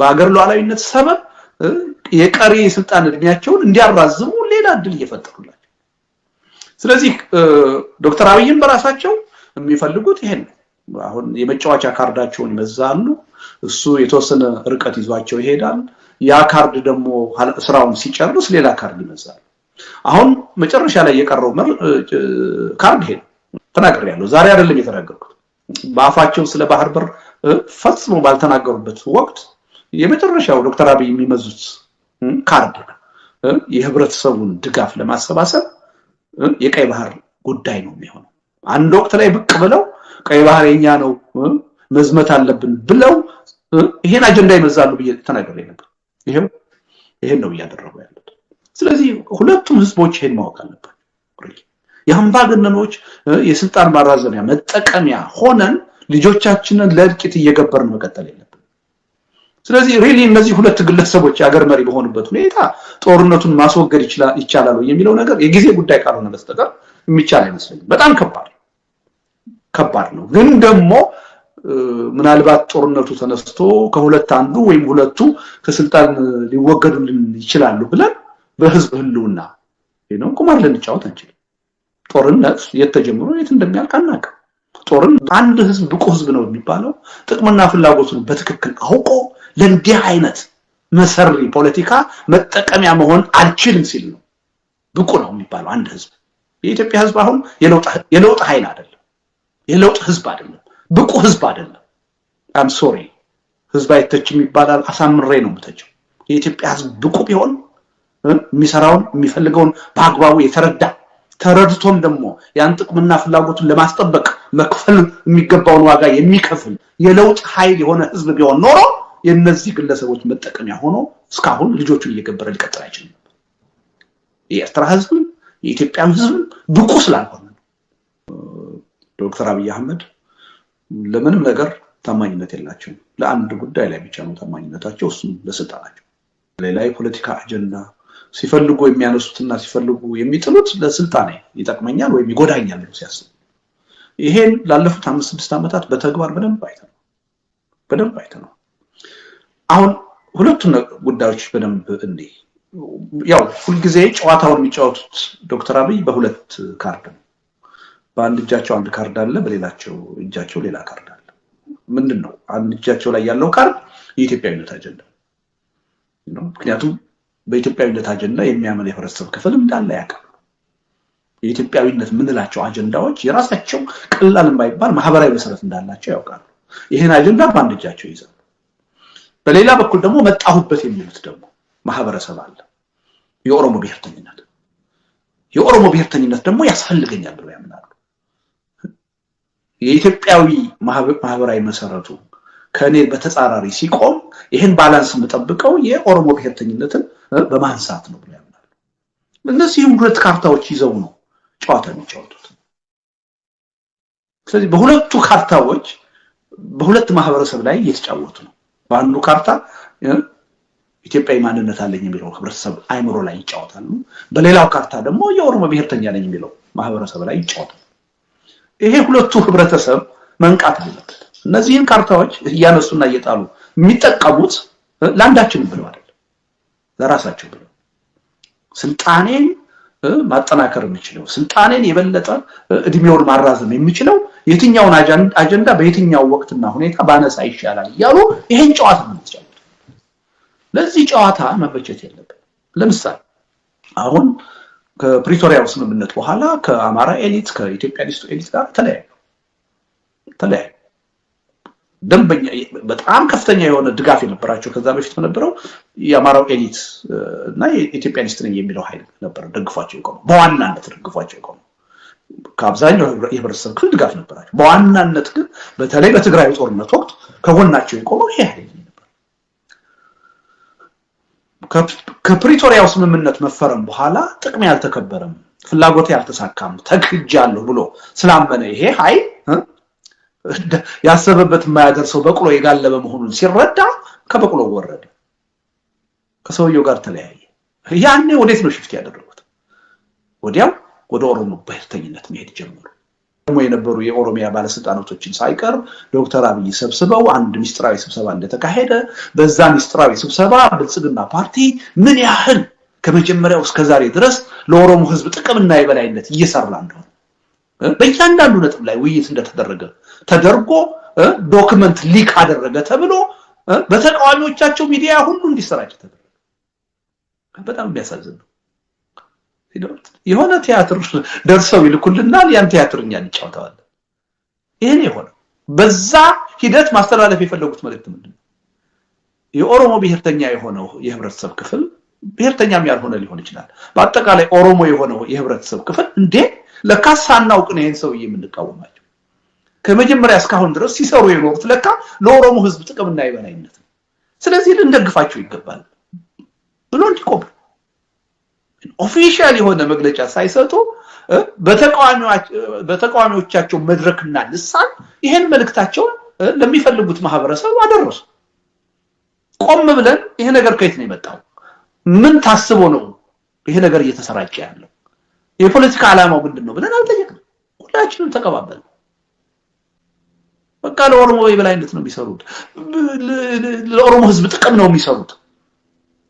በአገር ሉዓላዊነት ሰበብ የቀሪ ስልጣን እድሜያቸውን እንዲያራዝሙ ሌላ እድል እየፈጠሩላቸው። ስለዚህ ዶክተር አብይን በራሳቸው የሚፈልጉት ይሄን ነው። አሁን የመጫወቻ ካርዳቸውን ይመዛሉ፣ እሱ የተወሰነ ርቀት ይዟቸው ይሄዳል። ያ ካርድ ደግሞ ስራውን ሲጨርስ ሌላ ካርድ ይመዛሉ። አሁን መጨረሻ ላይ የቀረው ካርድ ይሄ ተናግሬያለሁ። ዛሬ አይደለም የተናገርኩት። በአፋቸው ስለ ባህር በር ፈጽሞ ባልተናገሩበት ወቅት የመጨረሻው ዶክተር አብይ የሚመዙት ካርድ የህብረተሰቡን ድጋፍ ለማሰባሰብ የቀይ ባህር ጉዳይ ነው የሚሆነው። አንድ ወቅት ላይ ብቅ ብለው ቀይ ባህር የኛ ነው መዝመት አለብን ብለው ይሄን አጀንዳ ይመዛሉ ብዬ ተናግሬ ነበር። ይሄን ነው እያደረጉ ያሉት። ስለዚህ ሁለቱም ህዝቦች ይሄን ማወቅ አለባቸው። የአምባገነኖች የስልጣን ማራዘሚያ መጠቀሚያ ሆነን ልጆቻችንን ለእልቂት እየገበርን መቀጠል የለብንም። ስለዚህ ሪሊ እነዚህ ሁለት ግለሰቦች አገር መሪ በሆኑበት ሁኔታ ጦርነቱን ማስወገድ ይቻላል የሚለው ነገር የጊዜ ጉዳይ ካልሆነ በስተቀር የሚቻል አይመስለኝም። በጣም ከባድ ነው። ግን ደግሞ ምናልባት ጦርነቱ ተነስቶ ከሁለት አንዱ ወይም ሁለቱ ከስልጣን ሊወገዱልን ይችላሉ ብለን በህዝብ ህልውና ቁማር ልንጫወት አንችልም። ጦርነት የተጀመረ የት እንደሚያልቅ አናውቅም። ጦርነት አንድ ህዝብ ብቁ ህዝብ ነው የሚባለው ጥቅምና ፍላጎቱን በትክክል አውቆ ለእንዲህ አይነት መሰሪ ፖለቲካ መጠቀሚያ መሆን አልችልም ሲል ነው ብቁ ነው የሚባለው አንድ ህዝብ። የኢትዮጵያ ህዝብ አሁን የለውጥ ኃይል አይደለም፣ የለውጥ ህዝብ አይደለም፣ ብቁ ህዝብ አይደለም። አም ሶሪ ህዝብ አይተችም ይባላል። አሳምሬ ነው የምተቸው። የኢትዮጵያ ህዝብ ብቁ ቢሆን የሚሰራውን የሚፈልገውን በአግባቡ ተረድቶም ደግሞ ያን ጥቅምና ፍላጎቱን ለማስጠበቅ መክፈል የሚገባውን ዋጋ የሚከፍል የለውጥ ኃይል የሆነ ህዝብ ቢሆን ኖሮ የነዚህ ግለሰቦች መጠቀሚያ ሆኖ እስካሁን ልጆቹን እየገበረ ሊቀጥል አይችልም። የኤርትራ ህዝብ የኢትዮጵያ ህዝብ ብቁ ስላልሆነ ዶክተር አብይ አህመድ ለምንም ነገር ታማኝነት የላቸውም። ለአንድ ጉዳይ ላይ ብቻ ነው ታማኝነታቸው፣ እሱም ለስልጣናቸው። ሌላ የፖለቲካ አጀንዳ ሲፈልጉ የሚያነሱትና ሲፈልጉ የሚጥሉት ለስልጣኔ ይጠቅመኛል ወይም ይጎዳኛል ነው ሲያስቡ። ይሄን ላለፉት 5-6 ዓመታት በተግባር በደንብ አይተናል። አሁን ሁለቱን ጉዳዮች በደንብ ያው ሁሉ ጊዜ ጨዋታውን የሚጫወቱት ዶክተር አብይ በሁለት ካርድ ነው። በአንድ እጃቸው አንድ ካርድ አለ፣ በሌላቸው እጃቸው ሌላ ካርድ አለ። ምንድነው አንድ እጃቸው ላይ ያለው ካርድ የኢትዮጵያዊነት አጀንዳ ነው። ምክንያቱም በኢትዮጵያዊነት አጀንዳ የሚያምን የህብረተሰብ ክፍል እንዳለ ያውቃል። የኢትዮጵያዊነት ምንላቸው አጀንዳዎች የራሳቸው ቀላል የማይባል ማህበራዊ መሰረት እንዳላቸው ያውቃሉ። ይሄን አጀንዳ በአንድ እጃቸው ይዘው፣ በሌላ በኩል ደግሞ መጣሁበት የሚሉት ደግሞ ማህበረሰብ አለ። የኦሮሞ ብሔርተኝነት ደግሞ ያስፈልገኛል ብለው ያምናሉ። የኢትዮጵያዊ ማህበራዊ መሰረቱ ከኔ በተጻራሪ ሲቆም ይሄን ባላንስ የምጠብቀው የኦሮሞ ብሔርተኝነትን በማንሳት ነው ብለው ያምናሉ። እነዚህ ሁለት ካርታዎች ይዘው ነው ጨዋታ የሚጫወቱት። ስለዚህ በሁለቱ ካርታዎች በሁለት ማህበረሰብ ላይ እየተጫወቱ ነው። በአንዱ ካርታ ኢትዮጵያዊ ማንነት አለኝ የሚለው ህብረተሰብ አይምሮ ላይ ይጫወታሉ። በሌላው ካርታ ደግሞ የኦሮሞ ብሔርተኛ ነኝ የሚለው ማህበረሰብ ላይ ይጫወታሉ። ይሄ ሁለቱ ህብረተሰብ መንቃት አለበት። እነዚህን ካርታዎች እያነሱና እየጣሉ የሚጠቀሙት ለአንዳችን ብለው አይደለም፣ ለራሳቸው ብለው ስልጣኔን ማጠናከር የሚችለው ስልጣኔን የበለጠ እድሜውን ማራዘም የሚችለው የትኛውን አጀንዳ በየትኛው ወቅትና ሁኔታ ባነሳ ይሻላል እያሉ ይሄን ጨዋታ ነው የሚጫወቱት። ለዚህ ጨዋታ መበጀት የለበት። ለምሳሌ አሁን ከፕሪቶሪያው ስምምነት በኋላ ከአማራ ኤሊት ከኢትዮጵያኒስቱ ኤሊት ጋር ተለያዩ። ደንበኛ በጣም ከፍተኛ የሆነ ድጋፍ የነበራቸው ከዛ በፊት በነበረው የአማራው ኤሊት እና የኢትዮጵያኒስት ነኝ የሚለው ኃይል ነበር ደግፏቸው የቆመው። በዋናነት ደግፏቸው የቆመው ከአብዛኛው የህብረተሰብ ክፍል ድጋፍ ነበራቸው። በዋናነት ግን በተለይ በትግራይ ጦርነት ወቅት ከጎናቸው የቆመው ይሄ ኃይል ነበር። ከፕሪቶሪያው ስምምነት መፈረም በኋላ ጥቅም ያልተከበረም ፍላጎት ያልተሳካም ተክጃለሁ ብሎ ስላመነ ይሄ ኃይል ያሰበበት የማያደርሰው በቅሎ የጋለበ መሆኑን ሲረዳ ከበቅሎ ወረደ፣ ከሰውየው ጋር ተለያየ። ያኔ ወዴት ነው ሽፍት ያደረጉት? ወዲያው ወደ ኦሮሞ ብሔርተኝነት መሄድ ጀመሩ። ደግሞ የነበሩ የኦሮሚያ ባለስልጣናቶችን ሳይቀር ዶክተር አብይ ሰብስበው አንድ ሚስጥራዊ ስብሰባ እንደተካሄደ፣ በዛ ሚስጥራዊ ስብሰባ ብልጽግና ፓርቲ ምን ያህል ከመጀመሪያው እስከ ዛሬ ድረስ ለኦሮሞ ህዝብ ጥቅምና የበላይነት እየሰራ እንደሆነ በእያንዳንዱ ነጥብ ላይ ውይይት እንደተደረገ ተደርጎ ዶክመንት ሊክ አደረገ ተብሎ በተቃዋሚዎቻቸው ሚዲያ ሁሉ እንዲሰራጭ ተደረገ። በጣም የሚያሳዝን ነው። የሆነ ቲያትር ደርሰው ይልኩልናል፣ ያን ቲያትርኛ እንጫወታለን። ይሄን የሆነው በዛ ሂደት ማስተላለፍ የፈለጉት መልእክት ምንድነው? የኦሮሞ ብሔርተኛ የሆነው የህብረተሰብ ክፍል ብሔርተኛም ያልሆነ ሊሆን ይችላል። በአጠቃላይ ኦሮሞ የሆነው የህብረተሰብ ክፍል እንዴ ለካስ ሳናውቅ ነው ይሄን ሰውዬ የምንቃወማቸው፣ ከመጀመሪያ እስካሁን ድረስ ሲሰሩ የኖሩት ለካ ለኦሮሞ ህዝብ ጥቅምና የበላይነት ነው፣ ስለዚህ ልንደግፋቸው ይገባል ብሎ እንዲቆም ኦፊሻል የሆነ መግለጫ ሳይሰጡ በተቃዋሚዎቻቸው መድረክና ልሳን ይሄን መልእክታቸውን ለሚፈልጉት ማህበረሰብ አደረሱ። ቆም ብለን ይሄ ነገር ከየት ነው የመጣው? ምን ታስቦ ነው ይሄ ነገር እየተሰራጨ ያለው? የፖለቲካ ዓላማው ምንድነው ብለን አልጠየቅንም። ሁላችንም ተቀባበልን። በቃ ለኦሮሞ የበላይነት ነው የሚሰሩት፣ ለኦሮሞ ህዝብ ጥቅም ነው የሚሰሩት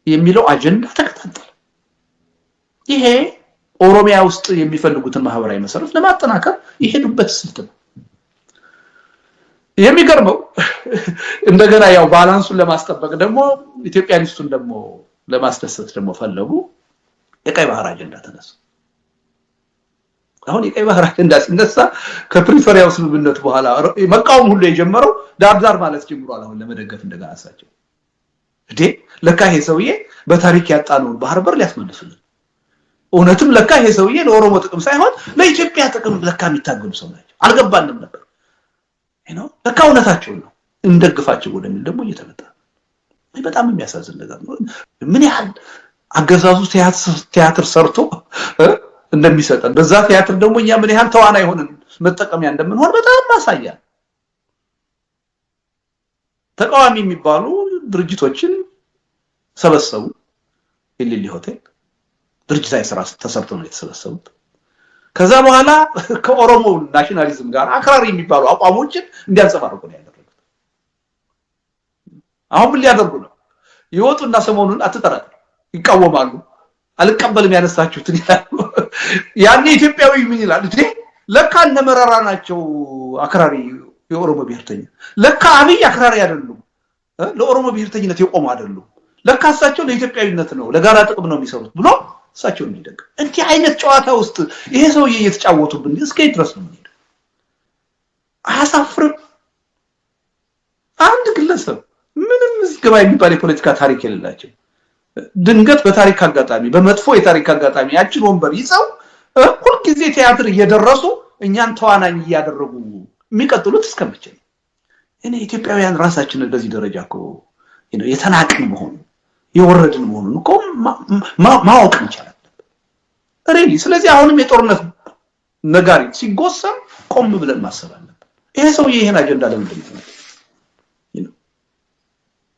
የሚለው አጀንዳ ተከታተለ። ይሄ ኦሮሚያ ውስጥ የሚፈልጉትን ማህበራዊ መሰረት ለማጠናከር የሄዱበት ስልት ነው። የሚገርመው እንደገና ያው ባላንሱን ለማስጠበቅ ደግሞ ኢትዮጵያኒስቱን ደግሞ ለማስደሰት ደግሞ ፈለጉ። የቀይ ባህር አጀንዳ ተነሳ። አሁን የቀይ ባህር አጀንዳ ሲነሳ ከፕሪቶሪያው ስምምነት በኋላ መቃወም ሁሉ የጀመረው ዳርዳር ማለት ጀምሯል። አሁን ለመደገፍ እንደገና አሳቸው እንዴ ለካ ይሄ ሰውዬ በታሪክ ያጣነውን ባህር በር ሊያስመልሱልን፣ እውነትም ለካ ይሄ ሰውዬ ለኦሮሞ ጥቅም ሳይሆን ለኢትዮጵያ ጥቅም ለካ የሚታገሉ ሰው ናቸው። አልገባንም ነበር ለካ እውነታቸው ነው፣ እንደግፋቸው ወደሚል ደግሞ እየተመጣ በጣም የሚያሳዝን ነገር ነው። ምን ያህል አገዛዙ ቲያትር ሰርቶ እንደሚሰጠን በዛ ቲያትር ደግሞ እኛ ምን ያህል ተዋናይ ሆነን መጠቀሚያ እንደምንሆን በጣም ማሳያ። ተቃዋሚ የሚባሉ ድርጅቶችን ሰበሰቡ። ኢሊሊ ሆቴል ድርጅታዊ ስራ ተሰርቶ ነው የተሰበሰቡት። ከዛ በኋላ ከኦሮሞ ናሽናሊዝም ጋር አክራሪ የሚባሉ አቋሞችን እንዲያንጸባርቁ ነው ያደረጉት። አሁን ምን ሊያደርጉ ነው? ይወጡና ሰሞኑን አትጠራጠሩ ይቃወማሉ አልቀበልም ያነሳችሁትን ይላሉ ያኔ ኢትዮጵያዊ ምን ይላል እንዴ ለካ እነመረራ ናቸው አክራሪ የኦሮሞ ብሔርተኛ ለካ አብይ አክራሪ አይደሉም ለኦሮሞ ብሔርተኝነት የቆሙ አይደሉም ለካ እሳቸው ለኢትዮጵያዊነት ነው ለጋራ ጥቅም ነው የሚሰሩት ብሎ እሳቸው እንዲደግ እንት አይነት ጨዋታ ውስጥ ይሄ ሰውዬ እየተጫወቱብን እስከ ድረስ ነው የሚሄድ አሳፍርም አንድ ግለሰብ ምንም ዝግባ የሚባል የፖለቲካ ታሪክ የሌላቸው ድንገት በታሪክ አጋጣሚ በመጥፎ የታሪክ አጋጣሚ ያችን ወንበር ይዘው ሁሉ ጊዜ ቲያትር እየደረሱ እኛን ተዋናኝ እያደረጉ የሚቀጥሉት እስከመቼ ነው እኔ ኢትዮጵያውያን ራሳችንን በዚህ ደረጃ እኮ የተናቅን መሆኑ የወረድን መሆኑን እኮ ማወቅ እንችላለን ሬሊ ስለዚህ አሁንም የጦርነት ነጋሪ ሲጎሰም ቆም ብለን ማሰብ አለብን ይሄ ሰውዬ ይሄን አጀንዳ ለምን እንደሚፈልግ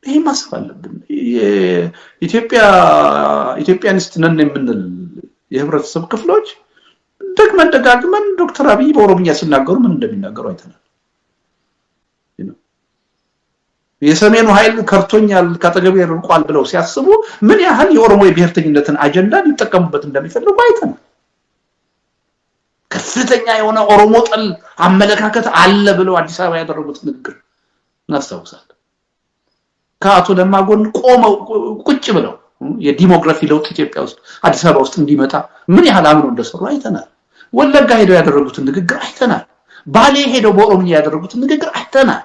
ይሄ ማሰብ አለብን ኢትዮጵያኒስት ነን የምንል የህብረተሰብ ክፍሎች ደግመን ዶክተር አብይ በኦሮምኛ ሲናገሩ ምን እንደሚናገሩ አይተናል የሰሜኑ ኃይል ከርቶኛል ካጠገብ ይርቋል ብለው ሲያስቡ ምን ያህል የኦሮሞ የብሔርተኝነትን አጀንዳ ሊጠቀሙበት እንደሚፈልጉ አይተናል ከፍተኛ የሆነ ኦሮሞ ጠል አመለካከት አለ ብለው አዲስ አበባ ያደረጉት ንግግር እናስታውሳለን ከአቶ ለማ ጎን ቆመው ቁጭ ብለው የዲሞግራፊ ለውጥ ኢትዮጵያ ውስጥ አዲስ አበባ ውስጥ እንዲመጣ ምን ያህል አምነው እንደሰሩ አይተናል ወለጋ ሄደው ያደረጉት ንግግር አይተናል ባሌ ሄደው በኦሮምኛ ያደረጉት ንግግር አይተናል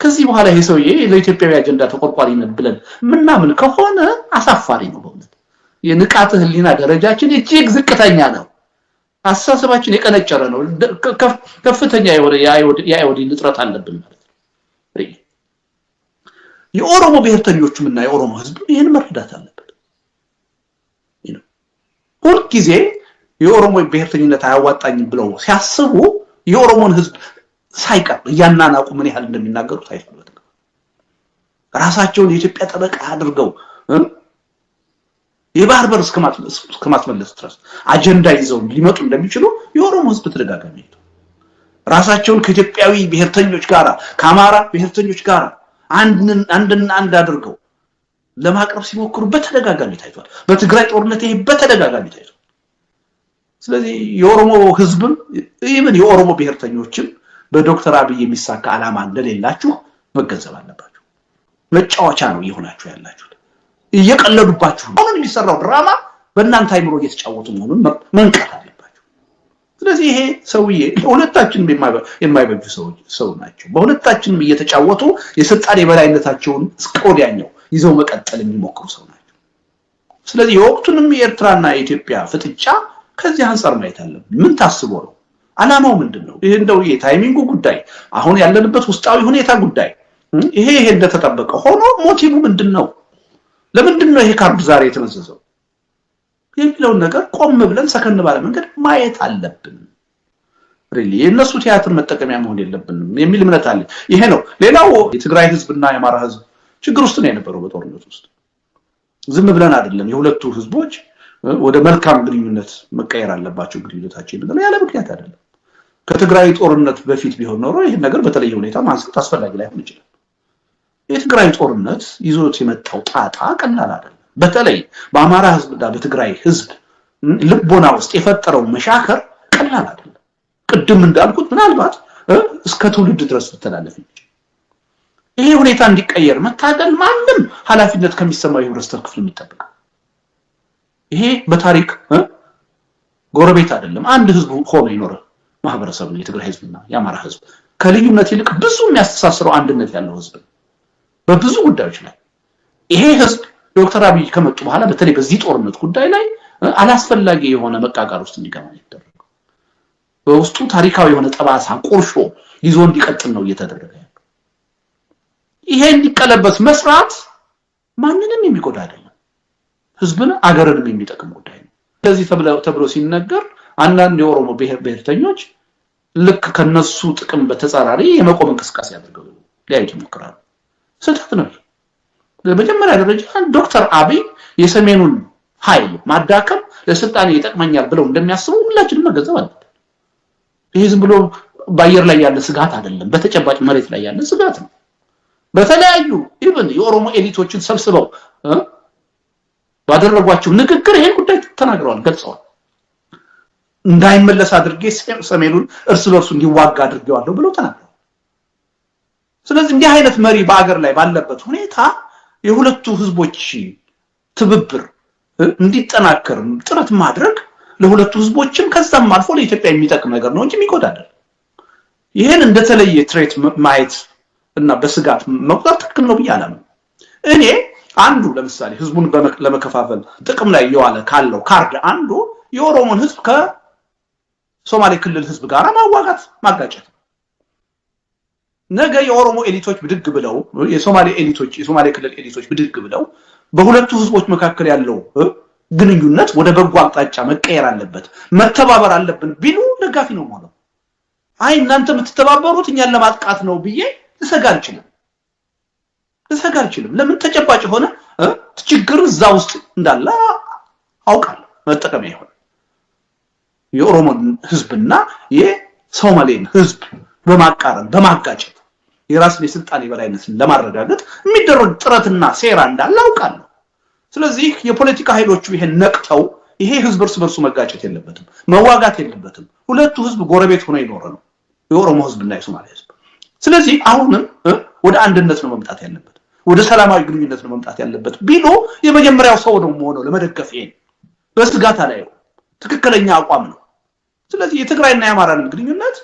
ከዚህ በኋላ ይሄ ሰውዬ ለኢትዮጵያዊ አጀንዳ ተቆርቋሪ ነው ብለን ምናምን ከሆነ አሳፋሪ ነው በእውነት የንቃተ ህሊና ደረጃችን እጅግ ዝቅተኛ ነው አስተሳሰባችን የቀነጨረ ነው ከፍተኛ የሆነ የአይኦዲ ንጥረት አለብን ማለት ነው የኦሮሞ ብሔርተኞችምና የኦሮሞ ህዝብ ይሄን መረዳት አለበት ሁሉ ጊዜ የኦሮሞ ብሔርተኝነት አያዋጣኝም ብለው ሲያስቡ የኦሮሞን ህዝብ ሳይቀር ያናናቁ ምን ያህል እንደሚናገሩ ታይቷል ራሳቸውን የኢትዮጵያ ጠበቃ አድርገው የባህር በር እስከማስመለስ ድረስ አጀንዳ ይዘው ሊመጡ እንደሚችሉ የኦሮሞ ህዝብ ተደጋጋሚ ነው ራሳቸውን ከኢትዮጵያዊ ብሔርተኞች ጋር ከአማራ ብሔርተኞች ጋር አንድ አድርገው ለማቅረብ ሲሞክሩ በተደጋጋሚ ታይቷል በትግራይ ጦርነት ይሄ በተደጋጋሚ ታይቷል ስለዚህ የኦሮሞ ህዝብም ኢቭን የኦሮሞ ብሔርተኞችም በዶክተር አብይ የሚሳካ ዓላማ እንደሌላችሁ መገንዘብ አለባችሁ መጫወቻ ነው ይሆናችሁ ያላችሁ እየቀለዱባችሁ አሁን የሚሰራው ድራማ በእናንተ አይምሮ እየተጫወቱ መሆኑን መንቀር አለባችሁ ስለዚህ ይሄ ሰውዬ ሁለታችንም የማይበጁ ሰው ናቸው በሁለታችንም እየተጫወቱ የስልጣን የበላይነታቸውን እስከወዲያኛው ይዘው መቀጠል የሚሞክሩ ሰው ናቸው ስለዚህ የወቅቱንም የኤርትራና የኢትዮጵያ ፍጥጫ ከዚህ አንፃር ማየት አለብን ምን ታስቦ ነው ዓላማው ምንድነው ይሄ እንደው የታይሚንጉ ጉዳይ አሁን ያለንበት ውስጣዊ ሁኔታ ጉዳይ ይሄ እንደተጠበቀ ሆኖ ሞቲቭ ምንድነው ለምንድነው ይሄ ካርድ ዛሬ የተመዘዘው የሚለው ነገር ቆም ብለን ሰከን ባለ መንገድ ማየት አለብን ሪሊ የነሱ ቲያትር መጠቀሚያ መሆን የለብንም የሚል እምነት አለ ይሄ ነው ሌላው የትግራይ ህዝብና የአማራ ህዝብ ችግር ውስጥ ነው የነበረው በጦርነት ውስጥ ዝም ብለን አይደለም የሁለቱ ህዝቦች ወደ መልካም ግንኙነት መቀየር አለባቸው ግንኙነታቸው ይብዛል ያለ ምክንያት አይደለም ከትግራይ ጦርነት በፊት ቢሆን ኖሮ ይሄ ነገር በተለየ ሁኔታ ማንሳት አስፈላጊ ላይሆን ይችላል የትግራይ ጦርነት ይዞት የመጣው ጣጣ ቀላል አይደለም በተለይ በአማራ ህዝብና በትግራይ ህዝብ ልቦና ውስጥ የፈጠረው መሻከር ቀላል አይደለም ቅድም እንዳልኩት ምናልባት እስከ ትውልድ ድረስ ተተላለፈ ይሄ ሁኔታ እንዲቀየር መታገል ማንም ኃላፊነት ከሚሰማው የህብረተሰብ ክፍል የሚጠበቅ ይሄ በታሪክ ጎረቤት አይደለም አንድ ህዝብ ሆኖ ይኖር ማህበረሰብ ነው የትግራይ ህዝብና የአማራ ህዝብ ከልዩነት ይልቅ ብዙ የሚያስተሳስረው አንድነት ያለው ህዝብ በብዙ ጉዳዮች ላይ ይሄ ህዝብ ዶክተር አብይ ከመጡ በኋላ በተለይ በዚህ ጦርነት ጉዳይ ላይ አላስፈላጊ የሆነ መቃቃር ውስጥ እንዲገባ ይደረጋል በውስጡ ታሪካዊ የሆነ ጠባሳ ቁርሾ ይዞ እንዲቀጥል ነው እየተደረገ ያለው ይሄ እንዲቀለበስ መስራት ማንንም የሚጎዳ አይደለም ህዝብን አገርንም የሚጠቅም ጉዳይ ነው ስለዚህ ተብሎ ሲነገር አንዳንድ የኦሮሞ ብሔርተኞች ልክ ከነሱ ጥቅም በተጻራሪ የመቆም እንቅስቃሴ ያደርጋሉ ሊያዩት ይሞክራሉ ስህተት ነው በመጀመሪያ ደረጃ ዶክተር አብይ የሰሜኑን ኃይል ማዳከም ለስልጣኔ ይጠቅመኛል ብለው እንደሚያስቡ ሁላችንም መገንዘብ አለብን ይሄ ዝም ብሎ ባየር ላይ ያለ ስጋት አይደለም በተጨባጭ መሬት ላይ ያለ ስጋት ነው በተለያዩ ኢቭን የኦሮሞ ኤሊቶችን ሰብስበው ባደረጓቸው ንግግር ይሄን ጉዳይ ተናግረዋል ገልጸዋል እንዳይመለስ አድርጌ ሰሜኑን እርስ በርሱ እንዲዋጋ አድርጌዋለሁ ብለው ተናግረዋል ስለዚህ እንዲህ አይነት መሪ በአገር ላይ ባለበት ሁኔታ የሁለቱ ህዝቦች ትብብር እንዲጠናከር ጥረት ማድረግ ለሁለቱ ህዝቦችም ከዛም አልፎ ለኢትዮጵያ የሚጠቅም ነገር ነው እንጂ የሚጎዳ አይደለም ይሄን እንደተለየ ትሬት ማየት እና በስጋት መቁጠር ትክክል ነው ብያለሁ እኔ አንዱ ለምሳሌ ህዝቡን ለመከፋፈል ጥቅም ላይ የዋለ ካለው ካርድ አንዱ የኦሮሞን ህዝብ ከሶማሌ ክልል ህዝብ ጋር ማጋጨት ነገ የኦሮሞ ኤሊቶች ብድግ ብለው የሶማሌ ክልል ኤሊቶች ብድግ ብለው በሁለቱ ህዝቦች መካከል ያለው ግንኙነት ወደ በጎ አቅጣጫ መቀየር አለበት መተባበር አለብን ቢሉ ደጋፊ ነው ማለት አይ እናንተ የምትተባበሩት እኛን ለማጥቃት ነው ብዬ ልሰጋ አልችልም ለምን ተጨባጭ ሆነ ችግር እዛ ውስጥ እንዳለ አውቃለሁ መጠቀሚያ ይሆን የኦሮሞ ህዝብና የሶማሌን ህዝብ በማጋጨት የራስን የስልጣን የበላይነትን ለማረጋገጥ የሚደረግ ጥረትና ሴራ እንዳለ አውቃለሁ ስለዚህ የፖለቲካ ኃይሎቹ ይሄን ነቅተው ይሄ ህዝብ እርስ በርሱ መጋጨት የለበትም መዋጋት የለበትም ሁለቱ ህዝብ ጎረቤት ሆነው ይኖር ነው የኦሮሞ ህዝብና የሶማሌ ህዝብ ስለዚህ አሁንም ወደ አንድነት ነው መምጣት ያለበት ወደ ሰላማዊ ግንኙነት ነው መምጣት ያለበት ቢሎ የመጀመሪያው ሰው ነው ሆኖ ለመደገፍ ይሄን በስጋት ላይ ትክክለኛ አቋም ነው ስለዚህ የትግራይና የአማራን ግንኙነት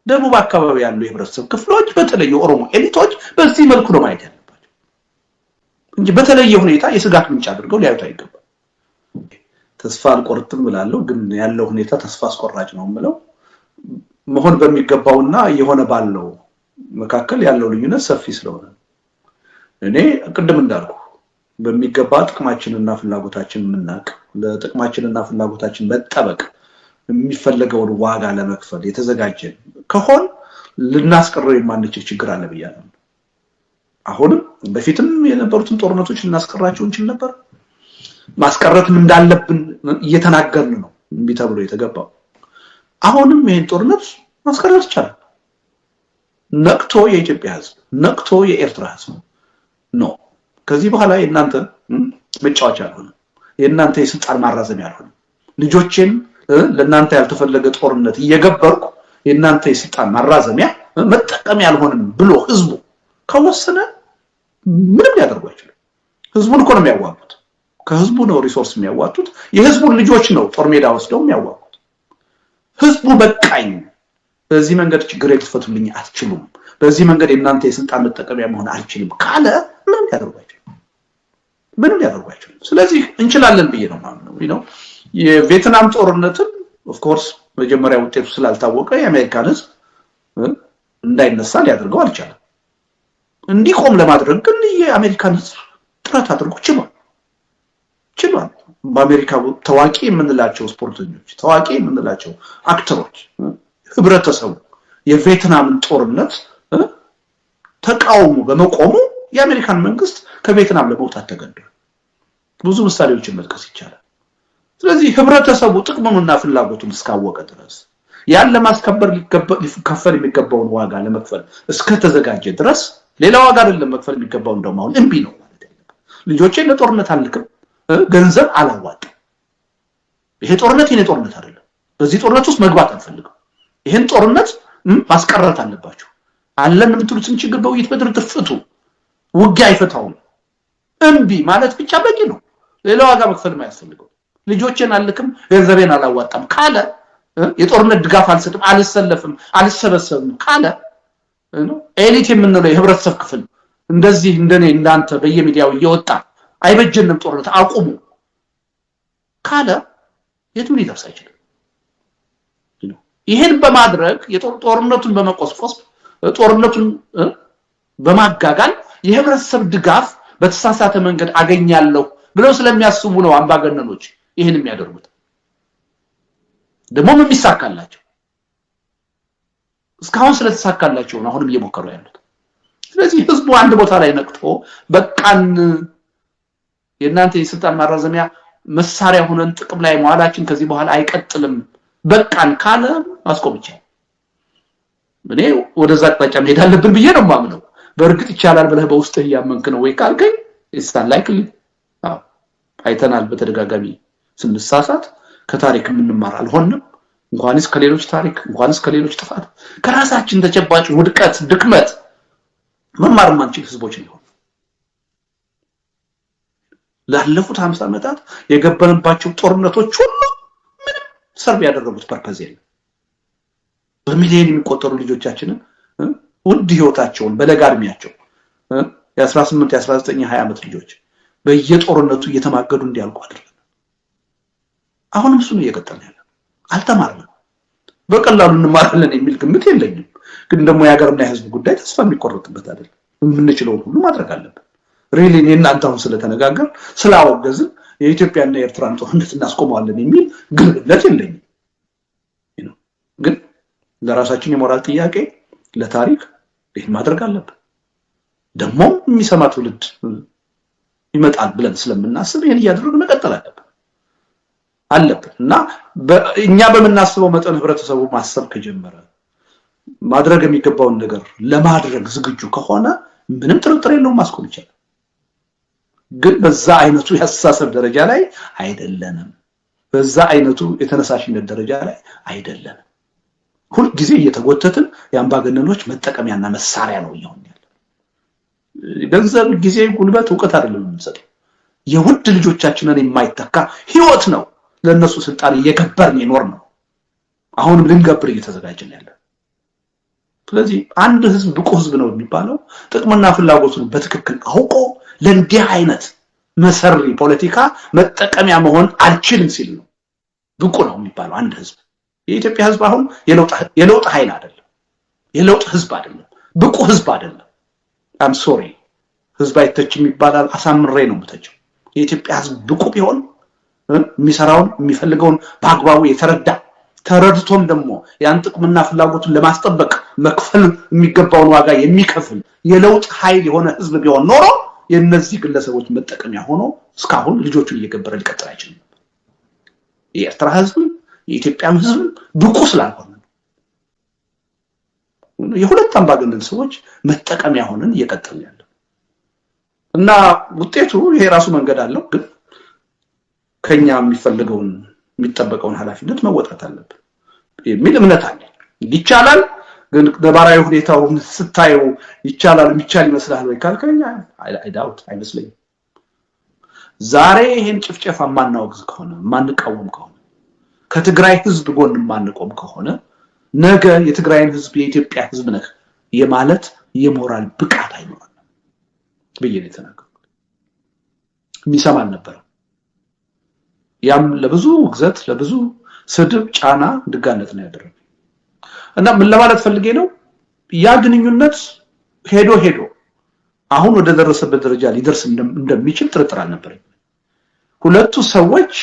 ደቡብ አካባቢ ያሉ የህብረተሰብ ክፍሎች በተለይ የኦሮሞ ኤሊቶች በዚህ መልኩ ነው ማየት ያለባቸው እንጂ በተለየ ሁኔታ የስጋት ምንጭ አድርገው ሊያዩት አይገባም ተስፋ አልቆርጥም ብላለሁ ግን ያለው ሁኔታ ተስፋ አስቆራጭ ነው ማለት መሆን በሚገባውና የሆነ ባለው መካከል ያለው ልዩነት ሰፊ ስለሆነ እኔ ቅድም እንዳልኩ በሚገባ ጥቅማችንና ፍላጎታችን ምናቅ ለጥቅማችንና ፍላጎታችን መጠበቅ የሚፈልገውን ዋጋ ለመክፈል የተዘጋጀን ከሆነ ልናስቀረው የማንችል ችግር አለ ብያለሁ አሁንም በፊትም የነበሩትን ጦርነቶች ልናስቀራቸው እንችል ነበር ማስቀረትም እንዳለብን እየተናገርን ነው ቢተብሎ የተገባው አሁንም ይሄን ጦርነት ማስቀረት ይቻላል ነቅቶ የኢትዮጵያ ህዝብ ነቅቶ የኤርትራ ህዝብ ነው ከዚህ በኋላ የእናንተ መጫወቻ አልሆነ የእናንተ የስልጣን ማራዘም ያልሆነ ልጆችን ለእናንተ ያልተፈለገ ጦርነት እየገበርኩ የእናንተ የስልጣን ማራዘሚያ መጠቀም ያልሆነም ብሎ ህዝቡ ከወሰነ ምንም ሊያደርጉ አይችልም ህዝቡን እኮ ነው የሚያዋጡት ከህዝቡ ነው ሪሶርስ የሚያዋጡት የህዝቡን ልጆች ነው ጦር ሜዳ ወስደው የሚያዋጡት ህዝቡ በቃኝ በዚህ መንገድ ችግር ልትፈቱልኝ አትችሉም በዚህ መንገድ የእናንተ የስልጣን መጠቀሚያ መሆን አልችልም ካለ ምንም ሊያደርጉ አይችልም ስለዚህ እንችላለን ብዬ ነው ማለት ነው የቪየትናም ጦርነትን ኦፍ ኮርስ መጀመሪያ ውጤቱ ስላልታወቀ የአሜሪካን ህዝብ እንዳይነሳ ሊያደርገው አልቻለም እንዲቆም ለማድረግ ግን የአሜሪካን ህዝብ ጥረት አድርጎ ችሏል በአሜሪካ ታዋቂ የምንላቸው ስፖርተኞች ታዋቂ የምንላቸው አክተሮች ህብረተሰቡ የቪየትናም ጦርነት ተቃውሞ በመቆሙ የአሜሪካን መንግስት ከቪየትናም ለመውጣት ተገደደ ብዙ ምሳሌዎችን መጥቀስ ይቻላል ስለዚህ ህብረተሰቡ ጥቅሙንና ፍላጎቱን እስካወቀ ድረስ ያን ለማስከበር ሊከፈል የሚገባውን ዋጋ ለመክፈል እስከተዘጋጀ ድረስ ሌላ ዋጋ አይደለም መክፈል የሚገባው እንደውም አሁን እምቢ ነው ማለት ያለበት ልጆቼን ለጦርነት አልልክም ገንዘብ አላዋጣም ይሄ ጦርነት አይደለም በዚህ ጦርነት ውስጥ መግባት አልፈልግም ይሄን ጦርነት ማስቀረት አለባችሁ አለን የምትሉትን ችግር በውይይት በድርድር ፍቱ ውጊያ አይፈታውም እምቢ ማለት ብቻ በቂ ነው ሌላ ዋጋ መክፈል የማያስፈልገው ልጆቼን አልልክም ገንዘቤን አላዋጣም ካለ የጦርነት ድጋፍ አልሰጥም አልሰለፍም አልሰበሰብም ካለ ኤሊት የምንለው የህብረተሰብ ክፍል እንደዚህ እንደኔ እንዳንተ በየሚዲያው እየወጣ አይበጀንም ጦርነት አቁሙ ካለ የቱን ይደርስ አይችልም ይሄን በማድረግ የጦርነቱን በመቆስቆስ ጦርነቱን በማጋጋል የህብረተሰብ ድጋፍ በተሳሳተ መንገድ አገኛለሁ ብለው ስለሚያስቡ ነው አምባገነኖች ይሄን የሚያደርጉት ደግሞ የሚሳካላቸው እስካሁን ስለተሳካላቸው ነው አሁንም እየሞከሩ ያሉት ስለዚህ ህዝቡ አንድ ቦታ ላይ ነቅቶ በቃን የእናንተ የስልጣን ማራዘሚያ መሳሪያ ሆነን ጥቅም ላይ መዋላችን ከዚህ በኋላ አይቀጥልም በቃን ካለ ማስቆም ይችላል እኔ ወደዛ አቅጣጫ መሄድ አለብን ብዬ ነው ማምነው በእርግጥ ይቻላል ብለህ በውስጥህ ያመንክ ነው ወይ ካልከኝ ኢትስ አንላይክሊ አይተናል በተደጋጋሚ ስንሳሳት ከታሪክ ምንማር አልሆንም እንኳንስ ከሌሎች ታሪክ እንኳንስ ከሌሎች ጥፋት ከራሳችን ተጨባጭ ውድቀት ድክመት መማር ማንችል ህዝቦች ነው ላለፉት 50 ዓመታት የገበረባቸው ጦርነቶች ሁሉ ምን ሰርቭ ያደረጉት ፐርፐዝ የለም በሚሊዮን የሚቆጠሩ ልጆቻችንን ውድ ህይወታቸውን በለጋድሚያቸው የ18 የ19 20 ዓመት ልጆች በየጦርነቱ እየተማገዱ እንዲያልቁ አድርገን አሁንም እሱ ነው እየቀጠለ ያለው አልተማርንም በቀላሉ እንማራለን የሚል ግምት የለኝም ግን ደግሞ ያገርና የህዝብ ጉዳይ ተስፋ የሚቆርጥበት አይደለም የምንችለው ሁሉ ማድረግ አለብን ሪሊ እናንተው ስለተነጋገር ስላወገዝን የኢትዮጵያና የኤርትራን ጦርነት እናስቆማለን የሚል ግልብለት የለኝም ግን ለራሳችን የሞራል ጥያቄ ለታሪክ ይሄን ማድረግ አለብን ደግሞ የሚሰማ ትውልድ ይመጣል ብለን ስለምናስብ ይሄን እያደረግን መቀጠል አለብን እና እኛ በመናስበው መጠን ህብረተሰቡ ማሰብ ከጀመረ ማድረግ የሚገባውን ነገር ለማድረግ ዝግጁ ከሆነ ምንም ጥርጥር የለውም ማስቆም ይችላል ግን በዛ አይነቱ ያሳሰብ ደረጃ ላይ አይደለንም በዛ አይነቱ የተነሳሽነት ደረጃ ላይ አይደለንም ሁሉ ጊዜ እየተጎተትን ያምባገነኖች መጠቀሚያና መሳሪያ ነው ይሆን ያለው ገንዘብ ጊዜ ጉልበት ዕውቀት አይደለም የምንሰጠው የውድ ልጆቻችንን የማይተካ ህይወት ነው ለነሱ ስልጣን እየከበርን ይኖር ነው አሁንም ልንገብር እየተዘጋጀን ያለ ስለዚህ አንድ ህዝብ ብቁ ህዝብ ነው የሚባለው ጥቅምና ፍላጎቱን በትክክል አውቆ ለእንዲህ አይነት መሰሪ ፖለቲካ መጠቀሚያ መሆን አልችልም ሲል ነው ብቁ ነው የሚባለው አንድ ህዝብ የኢትዮጵያ ህዝብ አሁን የለውጥ ኃይል አይደለም የለውጥ ህዝብ አይደለም ብቁ ህዝብ አይደለም I'm sorry ህዝብ አይተችም ይባላል አሳምሬ ነው የምተቸው የኢትዮጵያ ህዝብ ብቁ ቢሆን የሚሰራውን የሚፈልገውን በአግባቡ የተረዳ ተረድቶም ደግሞ ያን ጥቅምና ፍላጎቱን ለማስጠበቅ መክፈል የሚገባውን ዋጋ የሚከፍል የለውጥ ኃይል የሆነ ህዝብ ቢሆን ኖሮ የነዚህ ግለሰቦች መጠቀሚያ ሆኖ እስካሁን ልጆቹን እየገበረ ሊቀጥል አይችልም የኤርትራ ህዝብ የኢትዮጵያ ህዝብ ብቁ ስላልሆነ የሁለት አምባገነን ሰዎች መጠቀሚያ ሆነን እየቀጠልን ያለው እና ውጤቱ ይሄ ራሱ መንገድ አለው ግን ከኛ የሚፈልገውን የሚጠበቀውን ኃላፊነት መወጣት አለብን የሚል እምነት አለ ይቻላል ግን ነባራዊ ሁኔታውን ስታየው ይቻላል የሚቻል ይመስላል ወይ ካልከኛ አይዳውት አይመስለኝም ዛሬ ይሄን ጭፍጨፋ ማናወግዝ ከሆነ ማንቃወም ከሆነ ከትግራይ ህዝብ ጎን ማንቆም ከሆነ ነገ የትግራይን ህዝብ የኢትዮጵያ ህዝብ ነህ የማለት የሞራል ብቃት አይኖርም በየኔ ተናገርኩ የሚሰማን ነበር ያም ለብዙ ግዘት ለብዙ ስድብ ጫና ድጋነት ነው ያደረገው እና ምን ለማለት ፈልጌ ነው ያ ግንኙነት ሄዶ አሁን ወደ ደረሰበት ደረጃ ሊደርስ እንደሚችል ጥርጥር አልነበረም ሁለቱ ሰዎች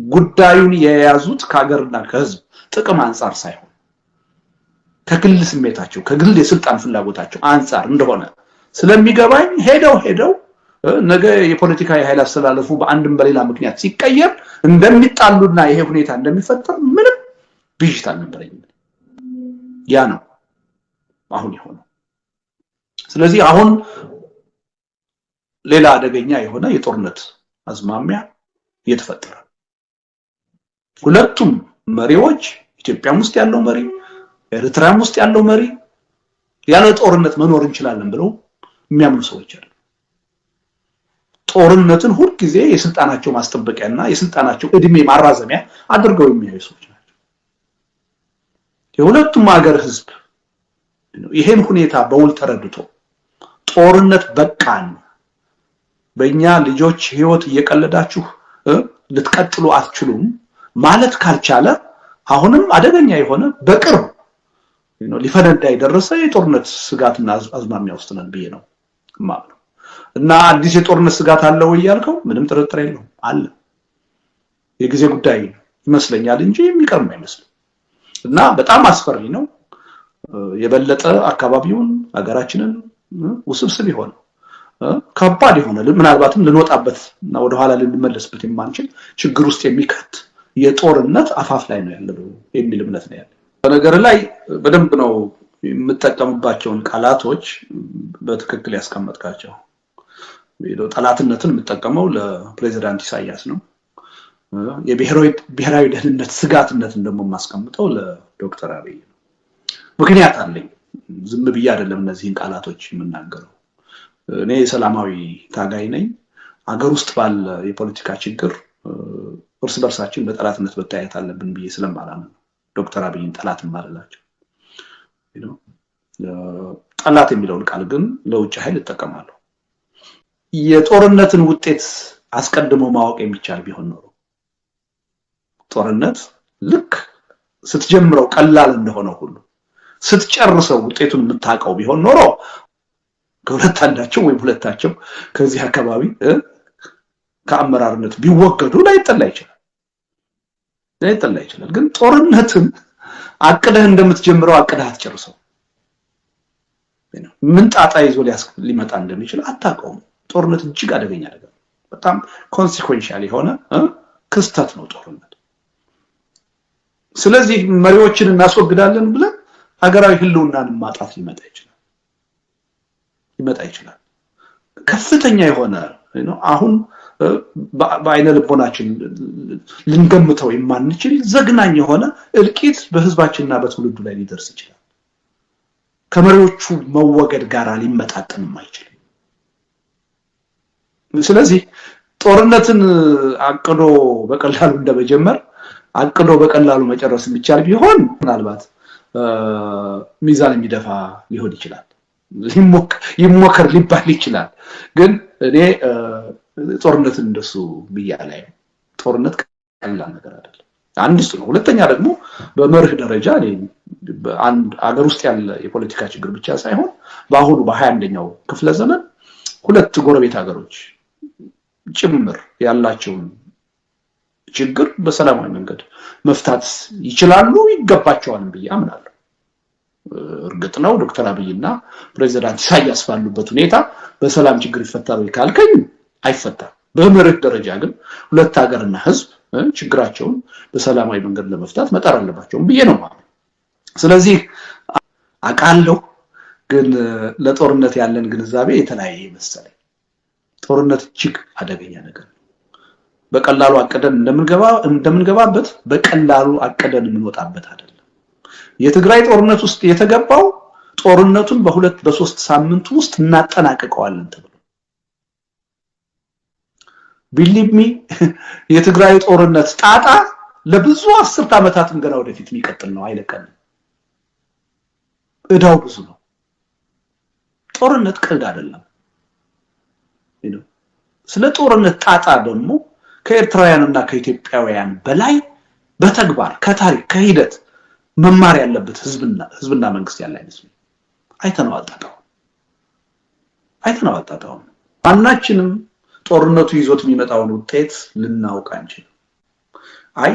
ጉዳዩን የያዙት ከሀገርና ከህዝብ ጥቅም አንፃር ሳይሆን ከግል ስሜታቸው ከግል የስልጣን ፍላጎታቸው አንፃር እንደሆነ ስለሚገባኝ ሄደው ነገ የፖለቲካ የኃይል አስተላለፉ በአንድም በሌላ ምክንያት ሲቀየር እንደሚጣሉና ይሄ ሁኔታ እንደሚፈጠር ምንም ብዥታ አልነበረኝም ያ ነው አሁን የሆነው ስለዚህ አሁን ሌላ አደገኛ የሆነ የጦርነት አዝማሚያ እየተፈጠረ ሁለቱም መሪዎች ኢትዮጵያም ውስጥ ያለው መሪ ኤርትራም ውስጥ ያለው መሪ ያለ ጦርነት መኖር እንችላለን ብለው የሚያምኑ ሰዎች አሉ ጦርነትን ሁሉ ጊዜ የስልጣናቸው ማስጠበቂያና የስልጣናቸው እድሜ ማራዘሚያ አድርገው የሚያዩ ሰዎች ናቸው የሁለቱም ሀገር ህዝብ ይሄን ሁኔታ በውል ተረድቶ ጦርነት በቃን በእኛ ልጆች ህይወት እየቀለዳችሁ ልትቀጥሉ አትችሉም ማለት ካልቻለ አሁንም አደገኛ የሆነ በቅርብ ሊፈነዳ የደረሰ የጦርነት ስጋትና አዝማሚያ ውስጥ ነን ብዬ ነው ማለት እና አዲስ የጦርነት ስጋት አለው ይያልከው ምንም ጥርጥር የለውም አለ የጊዜ ጉዳይ ይመስለኛል እንጂ የሚቀርም አይመስልም እና በጣም አስፈሪ ነው የበለጠ አካባቢውን ሀገራችንን ውስብስብ ይሆን ከባድ ይሆናል ምናልባትም ልንወጣበትና ወደ ኋላ ልንመለስበት የማንችል ችግር ውስጥ የሚከት የጦርነት አፋፍ ላይ ነው ያለው የሚል እምነት ነው ያለው በነገር ላይ በደንብ ነው የምጠቀምባቸውን ቃላቶች በትክክል ያስቀመጥካቸው ጠላትነትን የምጠቀመው ለፕሬዝዳንት ኢሳያስ ነው የብሔራዊ ደህንነት ስጋትነትን ደግሞ ማስቀምጠው ለዶክተር አብይ ነው ምክንያት አለኝ ዝም ብዬ አይደለም እነዚህን ቃላቶች የምናገረው እኔ ሰላማዊ ታጋይ ነኝ አገር ውስጥ ባለ የፖለቲካ ችግር እርስ በርሳችን በጠላትነት መታየት አለብን ብዬ ስለማላምን ዶክተር አብይን ጠላት ማለላቸው ጠላት የሚለውን ቃል ግን ለውጭ ኃይል ተጠቀማለሁ የጦርነትን ውጤት አስቀድሞ ማወቅ የሚቻል ቢሆን ነው ጦርነት ልክ ስትጀምረው ቀላል እንደሆነ ሁሉ ስትጨርሰው ውጤቱን የምታውቀው ቢሆን ኖሮ ከሁለት አንዳቸው ወይ ሁለታቸው ከዚህ አካባቢ ከአመራርነት ቢወገዱ ላይጠላ ይችላል ግን ጦርነትን አቅደህ እንደምትጀምረው አቅደህ አትጨርሰው ምን ጣጣ ይዞ ሊመጣ እንደሚችል አታውቀውም ጦርነት እጅግ አደገኛ ነገር በጣም ኮንሲኩዌንሻል የሆነ ክስተት ነው ጦርነት ስለዚህ መሪዎችን እናስወግዳለን ብለን ሀገራዊ ህልውናን ማጣት ሊመጣ ይችላል ከፍተኛ የሆነ አሁን በአይነ ልቦናችን ልንገምተው የማንችል ዘግናኝ የሆነ እልቂት በህዝባችንና በትውልዱ ላይ ሊደርስ ይችላል ከመሪዎቹ መወገድ ጋር ሊመጣጠን የማይችል ስለዚህ ጦርነትን አቅዶ በቀላሉ እንደመጀመር አቅዶ በቀላሉ መጨረስ የሚቻል ቢሆን ምናልባት ሚዛን የሚደፋ ሊሆን ይችላል ይሞከር ሊባል ይችላል ግን እኔ ጦርነትን እንደሱ ብያለሁ ጦርነት ቀላል ነገር አይደለም አንድ እሱ ነው ሁለተኛ ደግሞ በመርህ ደረጃ አንድ አገር ውስጥ ያለ የፖለቲካ ችግር ብቻ ሳይሆን በአሁኑ በ21ኛው ክፍለ ዘመን ሁለት ጎረቤት ሀገሮች ጭምር ያላቸውን ችግር በሰላማዊ መንገድ መፍታት ይችላሉ ይገባቸዋል ብዬ አምናለሁ እርግጥ ነው ዶክተር አብይና ፕሬዝዳንት ኢሳያስ ባሉበት ሁኔታ በሰላም ችግር ይፈታል ካልከኝ አይፈታም በመርህ ደረጃ ግን ሁለት ሀገርና ህዝብ ችግራቸውን በሰላማዊ መንገድ ለመፍታት መጣር አለባቸው ብዬ ነው ማለት ስለዚህ አቃለው ግን ለጦርነት ያለን ግንዛቤ የተለያየ መሰለኝ ጦርነት እጅግ አደገኛ ነገር ነው በቀላሉ አቀደን እንደምንገባበት በቀላሉ አቀደን የምንወጣበት አይደለም የትግራይ ጦርነት ውስጥ የተገባው ጦርነቱን በሁለት በሶስት ሳምንት ውስጥ እናጠናቀቀዋለን ተብሎ ቢሊቭ ሚ የትግራይ ጦርነት ጣጣ ለብዙ 10 ዓመታት ገና ወደፊት የሚቀጥል ነው አይለቀንም እዳው ብዙ ነው ጦርነት ቀልድ አይደለም ስለ ጦርነት ጣጣ ደግሞ ከኤርትራውያንና ከኢትዮጵያውያን በላይ በተግባር ከታሪክ ከሂደት መማር ያለበት ህዝብና መንግስት ያለ አይመስልም አይተናዋጣጣው ማናችንም ጦርነቱ ይዞት የሚመጣውን ውጤት ልናውቅ አንችልም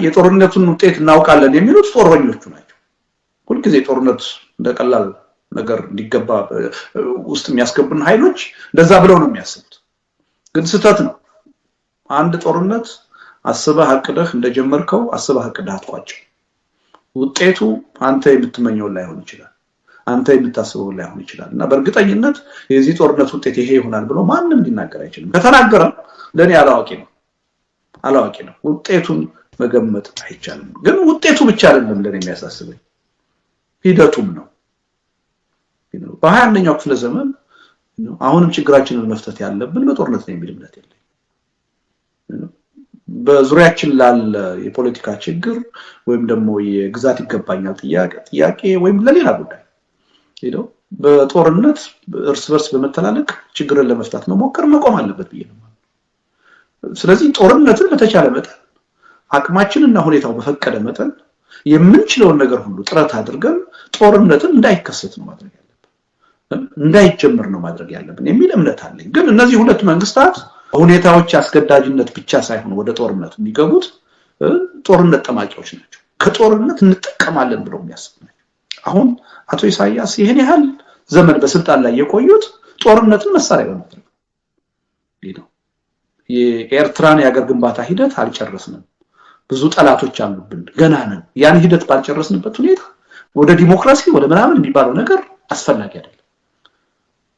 የጦርነቱን ውጤት እናውቃለን የሚሉት ጦረኞቹ ናቸው ሁሉ ጊዜ ጦርነት እንደቀላል ነገር እንዲገባ ውስጥ የሚያስገቡን ኃይሎች እንደዛ ብለው ነው የሚያስቡት ግን ስህተት ነው አንድ ጦርነት አስበህ አቅደህ እንደጀመርከው አስበህ አቅደህ አትቋጭው ውጤቱ አንተ የምትመኘው ላይሆን ይችላል አንተ የምታስበው ላይሆን ይችላል እና በእርግጠኝነት የዚህ ጦርነት ውጤት ይሄ ይሆናል ብሎ ማንንም ሊናገር አይችልም ከተናገረ ለኔ አላዋቂ ነው ውጤቱን መገመት አይቻልም ግን ውጤቱ ብቻ አይደለም ለኔ የሚያሳስበኝ ሂደቱም ነው በ21ኛው ክፍለ ዘመን አሁንም ችግራችንን መፍታት ያለብን በጦርነት ነው የሚል እምነት የለኝም በዙሪያችን ላለ የፖለቲካ ችግር ወይም ደግሞ የግዛት ይገባኛል ጥያቄ ወይም ለሌላ ጉዳይ በጦርነት እርስ በርስ በመተላለቅ ችግርን ለመፍታት መሞከር መቆም አለበት ብዬ ነው ስለዚህ ጦርነትን በተቻለ መጠን አቅማችንና ሁኔታው በፈቀደ መጠን የምንችለውን ነገር ሁሉ ጥረት አድርገን ጦርነትን እንዳይከሰት ነው ማድረግ ያለብን እንዳይጀምር ነው ማድረግ ያለብን የሚል እምነት አለኝ ግን እነዚህ ሁለት መንግስታት ሁኔታዎች አስገዳጅነት ብቻ ሳይሆን ወደ ጦርነት የሚገቡት ጦርነት ጠማቂዎች ናቸው ከጦርነት እንጠቀማለን ብለው የሚያስቡ ናቸው አሁን አቶ ኢሳያስ ይሄን ያህል ዘመን በስልጣን ላይ የቆዩት ጦርነትን መሳሪያ በማድረግ የኤርትራን የሀገር ግንባታ ሂደት አልጨረስንም ብዙ ጠላቶች አሉብን ገና ነን ያን ሂደት ባልጨረስንበት ሁኔታ ወደ ዲሞክራሲ ወደ ምናምን የሚባለው ነገር አስፈላጊ አይደለም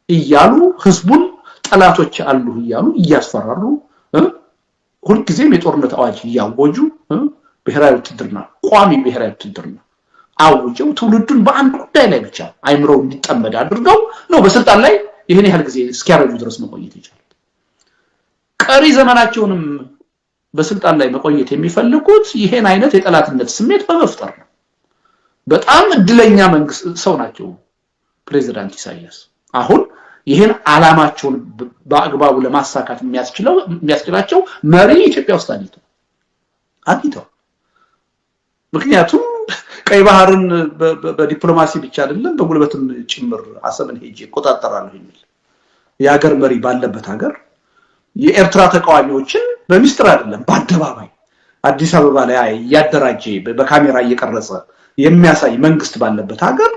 እያሉ ህዝቡን ጠላቶች አሉ እያሉ እያስፈራሩ ሁሉ ጊዜም የጦርነት አዋጅ እያወጁ ብሔራዊ ውትድርና ቋሚ ብሔራዊ ውትድርና አውጀው ትውልዱን በአንድ ጉዳይ ላይ ብቻ አይምሮ እንዲጠመድ አድርገው ነው በስልጣን ላይ ይሄን ያህል ጊዜ እስኪያረጁ ድረስ መቆየት ይችላል። ቀሪ ዘመናቸውንም በስልጣን ላይ መቆየት የሚፈልጉት ይሄን አይነት የጠላትነት ስሜት በመፍጠር ነው። በጣም እድለኛ መንግስት ሰው ናቸው ፕሬዝዳንት ኢሳያስ። አሁን ይሄን አላማቸውን በአግባቡ ለማሳካት የሚያስችላቸው መሪ ኢትዮጵያ ውስጥ አግኝተው ምክንያቱም ቀይ ባህርን በዲፕሎማሲ ብቻ አይደለም በጉልበትም ጭምር አሰብን ሄጄ ቆጣጣራለሁ የሚል የሀገር መሪ ባለበት ሀገር የኤርትራ ተቃዋሚዎችን በሚስጥር አይደለም በአደባባይ አዲስ አበባ ላይ ያደራጀ በካሜራ እየቀረጸ የሚያሳይ መንግስት ባለበት ሀገር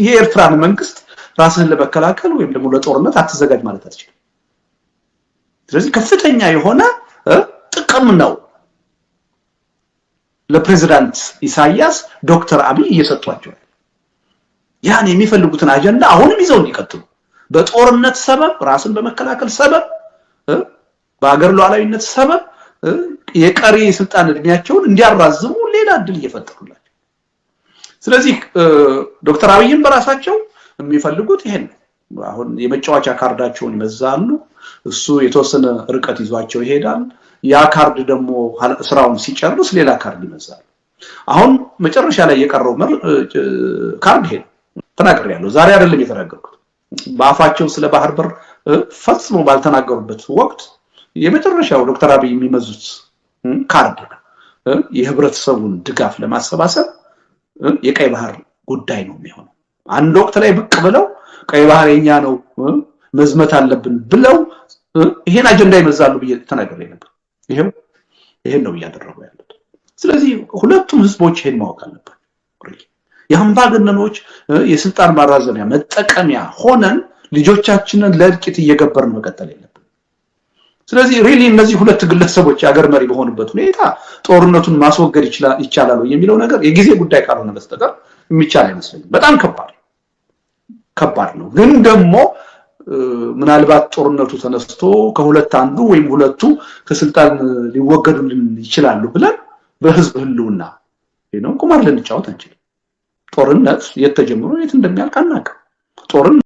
የኤርትራን መንግስት ራስን ለመከላከል ወይም ደግሞ ለጦርነት አትዘጋጅ ማለት አትችልም። ስለዚህ ከፍተኛ የሆነ ጥቅም ነው ለፕሬዝዳንት ኢሳያስ ዶክተር አብይ እየሰጧቸው ያን የሚፈልጉትን አጀንዳ አሁንም ይዘው እንዲቀጥሉ በጦርነት ሰበብ ራስን በመከላከል ሰበብ በአገር ሉዓላዊነት ሰበብ የቀሪ ስልጣን እድሜያቸውን እንዲያራዝሙ ሌላ እድል እየፈጠሩላቸው ስለዚህ ዶክተር አብይን በራሳቸው የሚፈልጉት ይሄን አሁን የመጫወቻ ካርዳቸውን ይመዛሉ እሱ የተወሰነ ርቀት ይዟቸው ይሄዳል ያ ካርድ ደግሞ ስራውን ሲጨርስ ሌላ ካርድ ይመዛሉ አሁን መጨረሻ ላይ የቀረው ካርድ ይሄ ተናግሬያለሁ ዛሬ አይደለም የተናገርኩት በአፋቸው ስለ ባህር በር ፈጽሞ ባልተናገሩበት ወቅት የመጨረሻው ዶክተር አብይ የሚመዙት ካርድ የህብረተሰቡን ድጋፍ ለማሰባሰብ የቀይ ባህር ጉዳይ ነው የሚሆነው አንድ ወቅት ላይ ብቅ ብለው ቀይ ባህር የኛ ነው መዝመት አለብን ብለው ይሄን አጀንዳ ይመዛሉ ብዬ ተናግሬ ነበር ይሄን ነው ያደረጉ ያሉት ስለዚህ ሁለቱም ህዝቦች ይሄን ማወቅ አለባቸው የአምባገነኖች የስልጣን ማራዘሚያ መጠቀሚያ ሆነን ልጆቻችንን ለልቂት እየገበርን መቀጠል የለብንም ስለዚህ ሪሊ እነዚህ ሁለት ግለሰቦች ያገር መሪ በሆኑበት ሁኔታ ጦርነቱን ማስወገድ ይችላል የሚለው ነገር የጊዜ ጉዳይ ካልሆነ በስተቀር የሚቻል አይመስለኝም በጣም ከባድ ነው ግን ደግሞ ምናልባት ጦርነቱ ተነስቶ ከሁለት አንዱ ወይም ሁለቱ ከስልጣን ሊወገዱልን ይችላሉ ብለን በህዝብ ህልውና ቁማር ልንጫወት አንችልም ጦርነት የተጀመረው የት እንደሚያልቅ አናውቅም ጦርነት